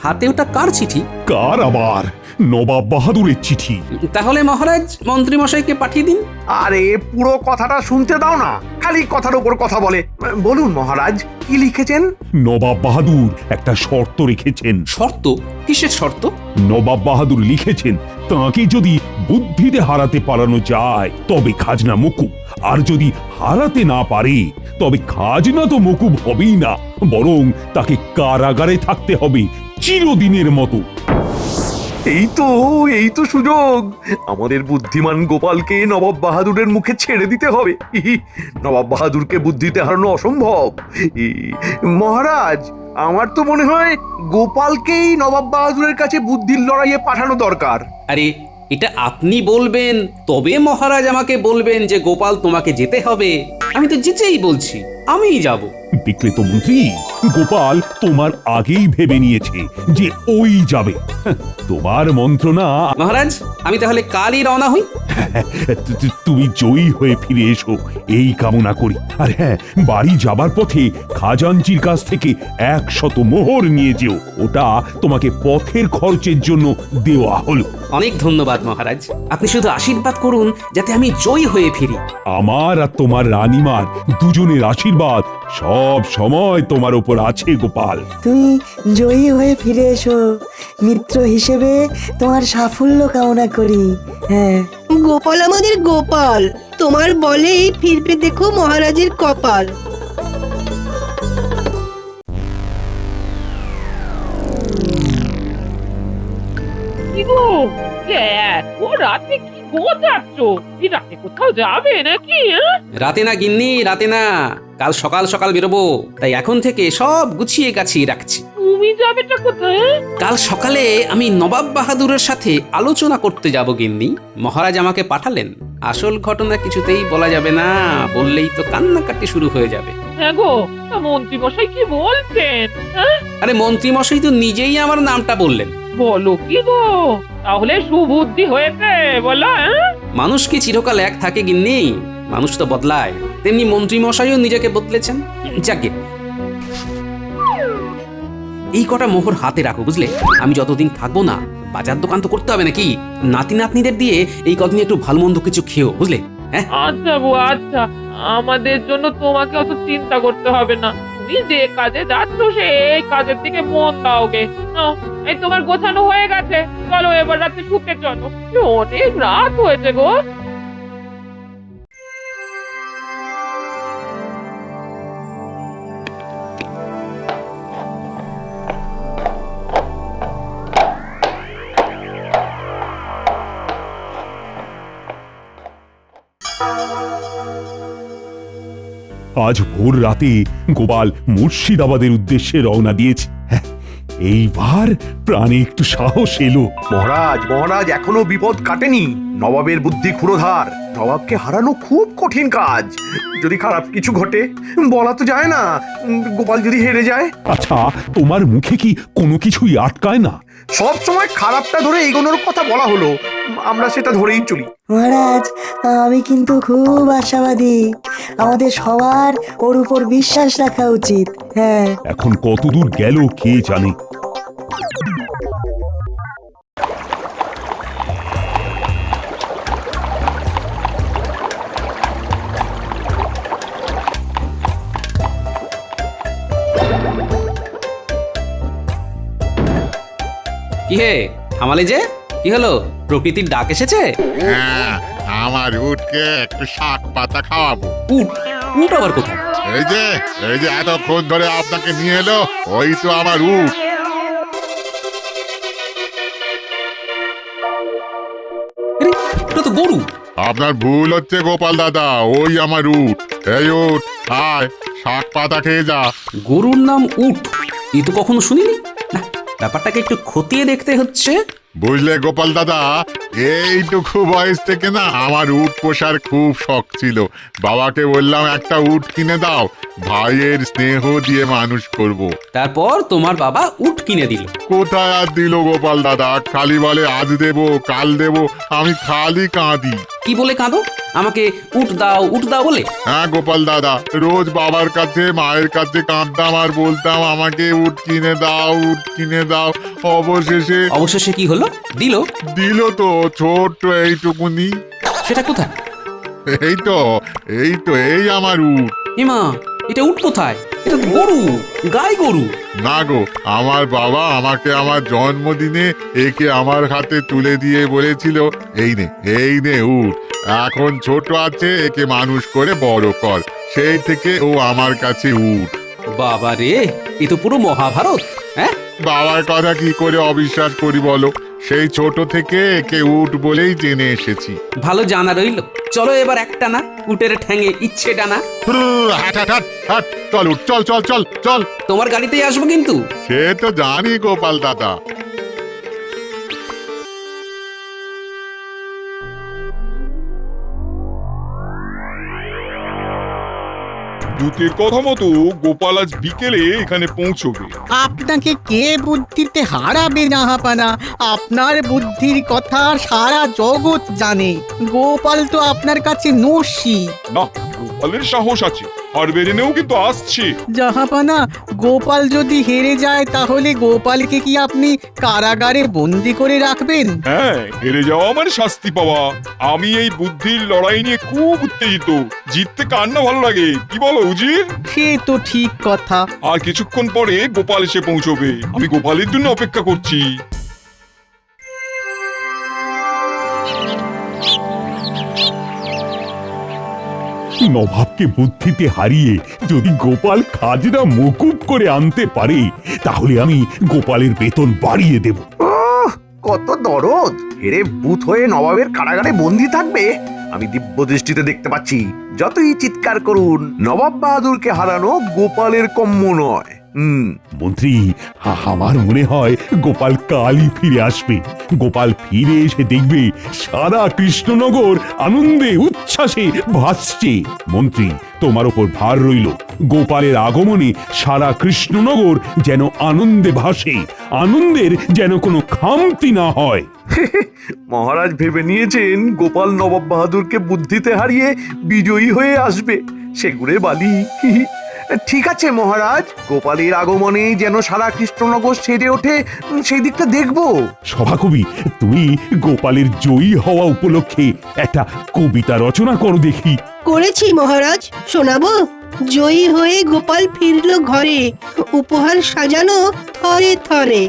হাতে ওটা কার চিঠি? কার আবার? নবাব বাহাদুরের চিঠি। তাহলে মহারাজ মন্ত্রী মশাইকে পাঠিয়ে দিন। আরে পুরো কথাটা শুনতে দাও না, খালি কথার উপর কথা বলে। বলুন মহারাজ, কি লিখেছেন? নবাব বাহাদুর একটা শর্ত রেখেছেন। শর্ত? কিসের শর্ত? নবাব বাহাদুর লিখেছেন তাকে যদি বুদ্ধিতে হারাতে পারানো যায় তবে খাজনা মকুব, আর যদি হারাতে না পারে তবে খাজনা তো মকুব হবেই না, বরং তাকে কারাগারে থাকতে হবে চিরদিনের মতো। এই তো সুযোগ। আমাদের বুদ্ধিমান গোপালকে নবাব বাহাদুরের মুখে ছেড়ে দিতে হবে। নবাব বাহাদুরকে বুদ্ধিতে হারানো অসম্ভব। মহারাজ, আমার তো মনে হয় গোপালকেই নবাব বাহাদুরের কাছে বুদ্ধির লড়াইয়ে পাঠানো দরকার। আরে এটা আপনি বলবেন, তবে মহারাজ আমাকে বলবেন যে গোপাল তোমাকে যেতে হবে। আমি তো যেতেই বলছি, আমিই যাব। দেখলে তো মন্ত্রী, গোপাল তোমার আগেই ভেবে নিয়েছে যে ওই যাবে। তোমার মন্ত্রণা। মহারাজ, আমি তাহলে কালই রওনা হই। তুমি জয়ী হয়ে ফিরে এসো এই কামনা করি। আর হ্যাঁ, বাড়ি যাবার পথে খাজাঞ্চির কাছ থেকে 100 মোহর নিয়ে যেও, ওটা তোমাকে পথের খরচের জন্য দেওয়া হলো। অনেক ধন্যবাদ মহারাজ, আপনি শুধু আশীর্বাদ করুন যাতে আমি জয়ী হয়ে ফিরি। আমার আর তোমার রানীমার দুজনের আশীর্বাদ সব সময় তোমার উপর আছে গোপাল। তুমি জয়ী হয়ে ফিরে এসো, মিত্র হিসেবে তোমার সাফল্য কামনা করি। হ্যাঁ, গোপাল আমাদের গোপাল, তোমার বলেই ফিরবে দেখো মহারাজের কপাল। কি গো, ও রাতে কি গোছাচ্ছ? এই রাতে কোথাও যাবে নাকি? রাতে না গিন্নি, রাতে না, কাল সকাল সকাল বেরোবো, তাই এখন থেকে সব গুছিয়ে গাছিয়ে রাখছি। তুমি যাবেটা কোথায়? কাল সকালে আমি নবাব বাহাদুরের সাথে আলোচনা করতে যাব গিন্নি। মহারাজ আমাকে পাঠালেন। আসল ঘটনা কিছুতেই বলা যাবে না, বললেই তো কান্নাকাটি শুরু হয়ে যাবে। হ্যাঁ গো, মন্ত্রী মশাই কি বলছেন? আরে মন্ত্রী মশাই তো নিজেই আমার নামটা বললেন। বলো কি গো, তাহলে সুবুদ্ধি হয়েছে বলো? মানুষ কি চিরকাল এক থাকে গিন্নি? মানুষ তো বদলায়, তেমনি মন্ত্রী মশাইও নিজেকে বদলেছেন। যাকে এই কটা মোহর হাতে রাখো, বুঝলে? আমি যতদিন থাকবো না, বাজার দোকান তো করতে হবে নাকি? নাতি নাতনিদের দিয়ে এই কদিন একটু ভালো মন্দ কিছু খেও, বুঝলে? হ্যাঁ আচ্ছা গো, আচ্ছা, আমাদের জন্য তোমাকে অত চিন্তা করতে হবে না। তুমি যে কাজে যাচ্ছ সেই কাজের দিকে মন দাও গে। এই তোমার গোছানো হয়ে গেছে, চলো এবার রাতে শুতে চলো, অনেক রাত হয়েছে গো। আজ ভোর রাতে গোপাল মুর্শিদাবাদের উদ্দেশ্যে রওনা দিয়েছে। এইবার প্রাণে একটু সাহস এলো। মহারাজ, এখনো বিপদ কাটেনি। নবাবের বুদ্ধি ক্ষুরোধার, নবাবকে হারানো খুব কঠিন কাজ। যদি খারাপ কিছু ঘটে বলা তো যায় না, গোপাল যদি হেরে যায়। আচ্ছা, তোমার মুখে কি কোনো কিছুই আটকায় না? সব সময় খারাপটা ধরে এগোনোর কথা বলা হলো, আমরা সেটা ধরেই চলি। মহারাজ, আমি কিন্তু খুব আশাবাদী। আমাদের সবার ওর উপর বিশ্বাস রাখা উচিত। হ্যাঁ, এখন কতদূর গেল কে জানে। কি হে থামালে যে? কি হলো, প্রকৃতির ডাক এসেছে? হ্যাঁ, আমার উটকে একটু শাক পাতা খাওয়াবো। উট আবার কোথায়? এই যে এতক্ষণ ধরে আপনাকে নিয়ে এলো, ওই তো আমার উট। এটা তো গরু। আপনার ভুল হচ্ছে গোপাল দাদা, ওই আমার উট। এই উট, আয় শাক পাতা খেয়ে যা। গরুর নাম উট, এ তো কখনো শুনিনি। না, ব্যাপারটাকে একটু খতিয়ে দেখতে হচ্ছে। বুঝলে গোপাল দাদা, এইটুকু বয়স থেকে না আমার উট পোষার খুব শখ ছিল। বাবাকে বললাম একটা উট কিনে দাও, ভাইয়ের স্নেহ দিয়ে মানুষ করব। তারপর তোমার বাবা উট কিনে দিল। কোথায় আর দিল গোপাল দাদা, খালি বলে আজ দেবো কাল দেবো, আমি খালি কাঁদি। কি বলে কাঁদো? আমাকে উট দাও বলে? হ্যাঁ গোপাল দাদা, রোজ বাবার কাছে মায়ের কাছে কাঁদতাম আর বলতাম আমাকে উট কিনে দাও, উট কিনে দাও। অবশেষে কি হলো? দিল তো, ছোট্ট এইটুকুনি। সেটা কোথায়? এই তো এই আমার উট। ইমা, এটা উট কোথায়? এটা গরু, গাই গরু। না গো, আমার বাবা আমাকে আমার জন্মদিনে একে আমার হাতে তুলে দিয়ে বলেছিল, এই নে উট, এখন ছোট আছে, একে মানুষ করে বড় কর। সেই থেকে ও আমার কাছে উট। বাবা রে, এ তো পুরো মহাভারত। হ্যাঁ, বাবার কথা কি করে অবিশ্বাস করি বলো? সেই ছোট থেকে একে উট বলেই জেনে এসেছি। ভালো জানা রইল। চলো এবার একটা না উটের ঠ্যাঙে ইচ্ছে ডানা। চল উঠ, চল চল চল চল। তোমার গাড়িতেই আসবো কিন্তু। সে তো জানি গোপাল দাদা। দূতের কথা মতো গোপাল আজ বিকেলে এখানে পৌঁছবে। আপনাকে কে বুদ্ধিতে হারাবে জাহাপানা? আপনার বুদ্ধির কথা সারা জগৎ জানে। গোপাল তো আপনার কাছে নস্যি। না, গোপালের সাহস আছে, হারবে জেনেও কিন্তু আসছে। জাহাপানা, গোপাল যদি হেরে যায় তাহলে গোপালকে কি আপনি কারাগারে বন্দি করে রাখবেন? হ্যাঁ, হেরে যাওয়া মানে শাস্তি পাওয়া। আমি এই বুদ্ধির লড়াই নিয়ে খুব উত্তেজিত। জিততে কার না ভালো লাগে, কি বলো উজির? সে তো ঠিক কথা। আর কিছুক্ষণ পরে গোপাল এসে পৌঁছবে। আমি গোপালের জন্য অপেক্ষা করছি। নবাবকে বুদ্ধিতে হারিয়ে যদি গোপাল খাজনা মকুব করে আনতে পারে, তাহলে আমি গোপালের বেতন বাড়িয়ে দেব। কত দরদ! হেরে ভূত হয়ে নবাবের কারাগারে বন্দি থাকবে। আমি দিব্য দৃষ্টিতে দেখতে পাচ্ছি। যতই চিৎকার করুন, নবাব বাহাদুরকে হারানো গোপালের কম্য নয়। মন্ত্রী, আমার মনে হয় গোপাল কালই ফিরে আসবে। গোপাল ফিরে এসে দেখবে সারা কৃষ্ণনগর আনন্দে উচ্ছ্বাসে ভাসছে। মন্ত্রী, তোমার ওপর ভার রইল। গোপালের আগমনে সারা কৃষ্ণনগর যেন আনন্দে ভাসে, আনন্দের যেন কোনো খামতি না হয়। মহারাজ ভেবে নিয়েছেন গোপাল নবাব বাহাদুরকে বুদ্ধিতে হারিয়ে বিজয়ী হয়ে আসবে। সেগুড়ে বালি। ঠিক আছে মহারাজ, গোপালের আগমনে যেন সারা কৃষ্ণনগর সেজে ওঠে, সেই দিকটা দেখবো। সভাকবি, তুমি গোপালের জয়ী হওয়া উপলক্ষে একটা কবিতা রচনা করো দেখি। করেছি মহারাজ, শোনাবো? জয়ী হয়ে গোপাল ফিরল ঘরে, উপহার সাজানো থরে থরে।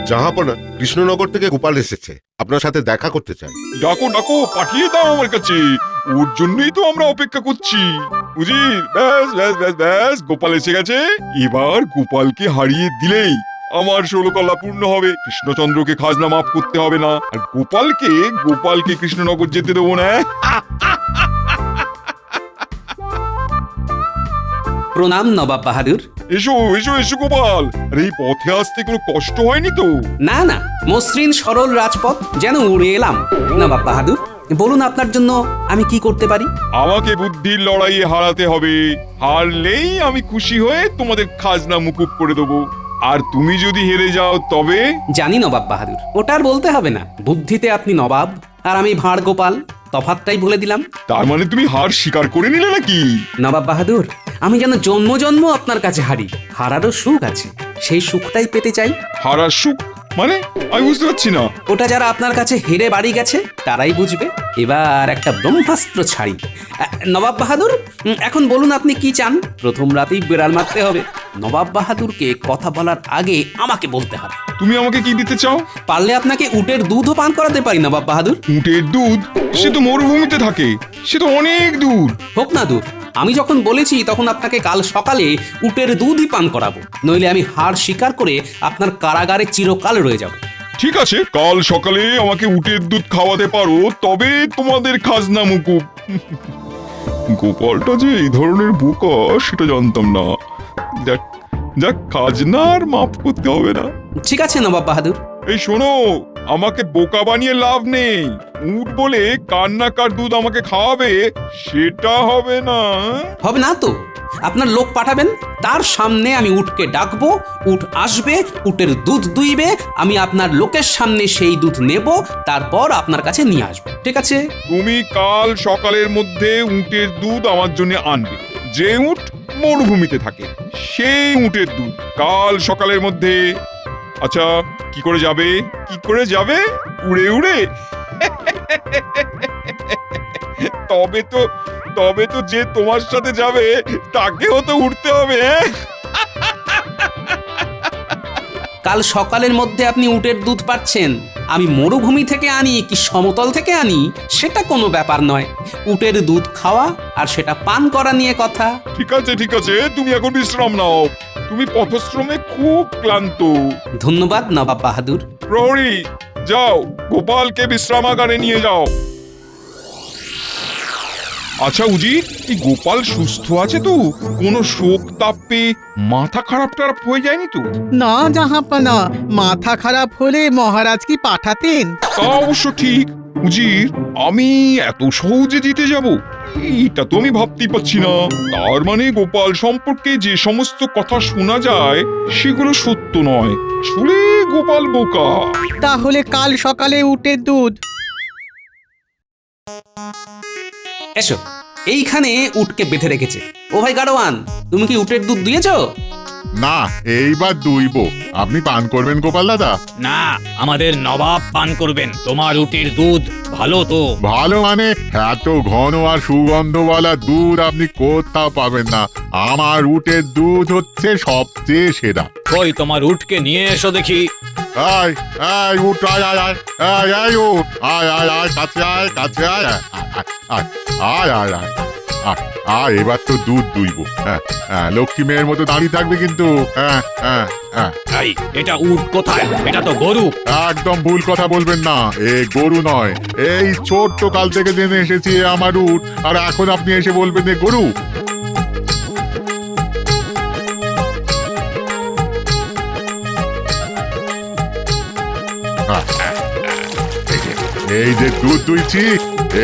জাহাপনা, কৃষ্ণনগর থেকে গোপাল এসেছে, আপনার সাথে দেখা করতে চাই। ডাকো ডাকো, পাঠিয়ে দাও আমার কাছে। ওর জন্যই তো আমরা অপেক্ষা করছি। উজির, ব্যাস ব্যাস ব্যাস ব্যাস, গোপাল এসে গেছে। এবার গোপালকে হারিয়ে দিলেই আমার 16 কলা পূর্ণ হবে। কৃষ্ণচন্দ্রকে খাজনা মাফ করতে হবে না, আর গোপালকে কৃষ্ণনগর যেতে দেবো না। প্রণাম নবাব বাহাদুর। এসো এসো এসো গোপাল। আরে এই পথে আসতে কোনো কষ্ট হয়নি তো? না না, মসৃণ সরল রাজপথ, যেন উড়ে এলাম। নবাব বাহাদুর, বলুন আপনার জন্য আমি কি করতে পারি? আমাকে বুদ্ধির লড়াইয়ে হারাতে হবে। হারলেই আমি খুশি হয়ে তোমাদের খাজনা মুকুব করে দেবো। আর তুমি যদি হেরে যাও তবে? জানি নবাব বাহাদুর, ওটার বলতে হবে না। বুদ্ধিতে আপনি নবাব আর আমি ভাঁড় গোপাল, তফাৎটাই বলে দিলাম। তার মানে তুমি হার স্বীকার করে নিলে নাকি? নবাব বাহাদুর, আমি যেন জন্ম জন্ম আপনার কাছে হারি। হারারও সুখ আছে, সেই সুখটাই পেতে চাই। হারার সুখ মানে? আমি বুঝতে পারছি না। ওটা যারা আপনার কাছে হেরে বাড়ি গেছে তারাই বুঝবে। এবার একটা ব্রহ্মাস্ত্র ছাড়ি। নবাব বাহাদুর, এখন বলুন আপনি কি চান? প্রথম রাতেই বিড়াল মারতে হবে। নবাব বাহাদুরকে কথা বলার আগে আমাকে বলতে হবে। তুমি আমাকে কি দিতে চাও? পারলে আপনাকে উটের দুধও পান করাতে পারি নবাব বাহাদুর। উটের দুধ? সে তো মরুভূমিতে থাকে, সে তো অনেক দূর। হোক না দূর, আমি যখন বলেছি তখন আপনাকে কাল সকালে উটের দুধই পান করাবো। নইলে আমি হার স্বীকার করে আপনার কারাগারে চিরকাল রয়ে যাব। ঠিক আছে, কাল সকালে আমাকে উটের দুধ খাওয়াতে পারো, তবে তোমাদের খাজনা মুকুব। গোপালটা যে এই ধরনের বোকা সেটা জানতাম না। দেখ যাক, খাজনা আর মাফ করতে হবে না। ঠিক আছে নবাব বাহাদুর। এই শোনো, আমাকে বোকা বানিয়ে লাভ নেই। উট বলে কার দুধ আমাকে খাওয়াবে, সেটা হবে না। হবে না তো, আপনার লোক পাঠাবেন, তার সামনে আমি উটকে ডাকবো, উট আসবে, উটের দুধ দুইবে, আমি আপনার লোকের সামনে সেই দুধ নেব, তারপর আপনার কাছে নিয়ে আসবো। ঠিক আছে? তুমি কাল সকালের মধ্যে উটের দুধ আমার জন্য আনবে। যে উট মরুভূমিতে থাকে সেই উটের দুধ কাল সকালের মধ্যে। আচ্ছা, কি করে যাবে? কি করে যাবে? উড়ে উড়ে? তবে তো যে তোমার সাথে যাবে তাকেও তো উঠতে হবে। কাল সকালের মধ্যে আপনি উটের দুধ পাচ্ছেন। আমি মরুভূমি থেকে আনি কি সমতল থেকে আনি সেটা কোনো ব্যাপার নয়। উটের দুধ খাওয়া আর সেটা পান করা নিয়ে কথা। ঠিক আছে, ঠিক আছে, তুমি এখন বিশ্রাম নাও। তুমি পথশ্রমে খুব ক্লান্ত। ধন্যবাদ নবাব বাহাদুর। প্রহরী, যাও গোপালকে বিশ্রামাগারে নিয়ে যাও। আচ্ছা উজির, এই গোপাল সুস্থ আছে তো? কোনো শোক তাপে মাথা খারাপ হয়ে যায়নি তো? না জাহাপানা, মাথা খারাপ হলে মহারাজ কি পাঠাতেন? তা অবশ্য ঠিক। উজির, আমি এত সহজে জিতে যাব এটা তো আমি ভাবতেই পারছি না। তার মানে গোপাল সম্পর্কে যে সমস্ত কথা শোনা যায় সেগুলো সত্য নয়, আসলে গোপাল বোকা। তাহলে কাল সকালে উটের দুধ। এসো, এইখানে উটকে বেঁধে রেখেছে। ও ভাই গাড়োয়ান, তুমি কি উটের দুধ দিয়েছো? না, এইবার দুইব। আপনি পান করবেন গোপাল দাদা? না, আমাদের নবাব পান করবেন। তোমার উটের দুধ ভালো তো? ভালো মানে এত ঘন আর সুগন্ধওয়ালা দুধ আপনি কোথাও পাবেন না। আমার উটের দুধ হচ্ছে সবচেয়ে সেরা। কই তোমার উটকে নিয়ে এসো দেখি। আয় আয় উঠ, আয় আয় আয় আয় আয় উঠ, আয় আয় আয় কাছে আয়, কাছে আয় আয় আয় আয় আয় আয় আয় আয়। এবার তো দুধ দুইব। হ্যাঁ হ্যাঁ, লক্ষ্মী মেয়ের মতো দাঁড়িয়ে থাকবে কিন্তু। হ্যাঁ হ্যাঁ হ্যাঁ। এটা উট কোথায়? এটা তো গরু। একদম ভুল কথা বলবেন না, এ গরু নয়। এই ছোট্ট কাল থেকে জেনে এসেছি এ আমার উট, আর এখন আপনি এসে বলবেন এ গরু? এই যে দুধ দুইছি,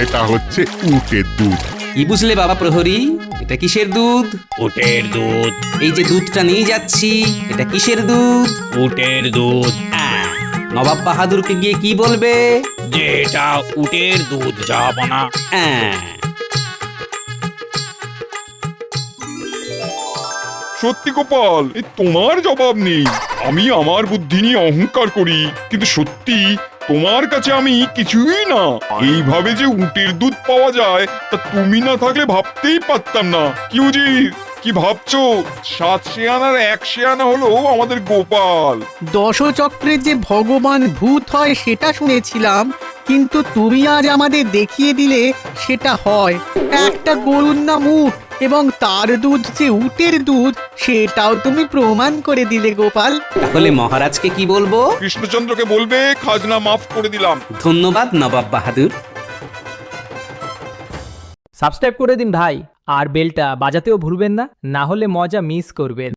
এটা হচ্ছে উটের দুধ। কি বুঝলে বাবা প্রহরী? এটা কিসের দুধ? উটের দুধ। এই যে দুধটা নিয়ে যাচ্ছি, এটা কিসের দুধ? উটের দুধ। নবাব বাহাদুরকে গিয়ে কি বলবে? যে এটা উটের দুধ, যাব না। সত্যি গোপাল, এই তোমার জবাব নেই। আমি আমার বুদ্ধি নিয়ে অহংকার করি, কিন্তু সত্যি তোমার কাছে আমি কিছুই না। এইভাবে যে উটের দুধ পাওয়া যায় তা তুমি না থাকলে ভাবতেই পারতাম না। কি উজির, কি ভাবছো? 7 শেয়ানার 1 শেয়ানা হলো আমাদের গোপাল। দশচক্রের যে ভগবান ভূত হয় সেটা শুনেছিলাম, কিন্তু তুমি আজ আমাদের দেখিয়ে দিলে সেটা হয়। একটা গরুর নাম উট এবং তার দুধ যে উটের দুধ সেটাও তুমি প্রমাণ করে দিলে গোপাল। তাহলে মহারাজকে কি বলবো? কৃষ্ণচন্দ্রকে বলবে খাজনা মাফ করে দিলাম। ধন্যবাদ নবাব বাহাদুর। সাবস্ক্রাইব করে দিন ভাই, আর বেলটা বাজাতেও ভুলবেন না, না হলে মজা মিস করবেন।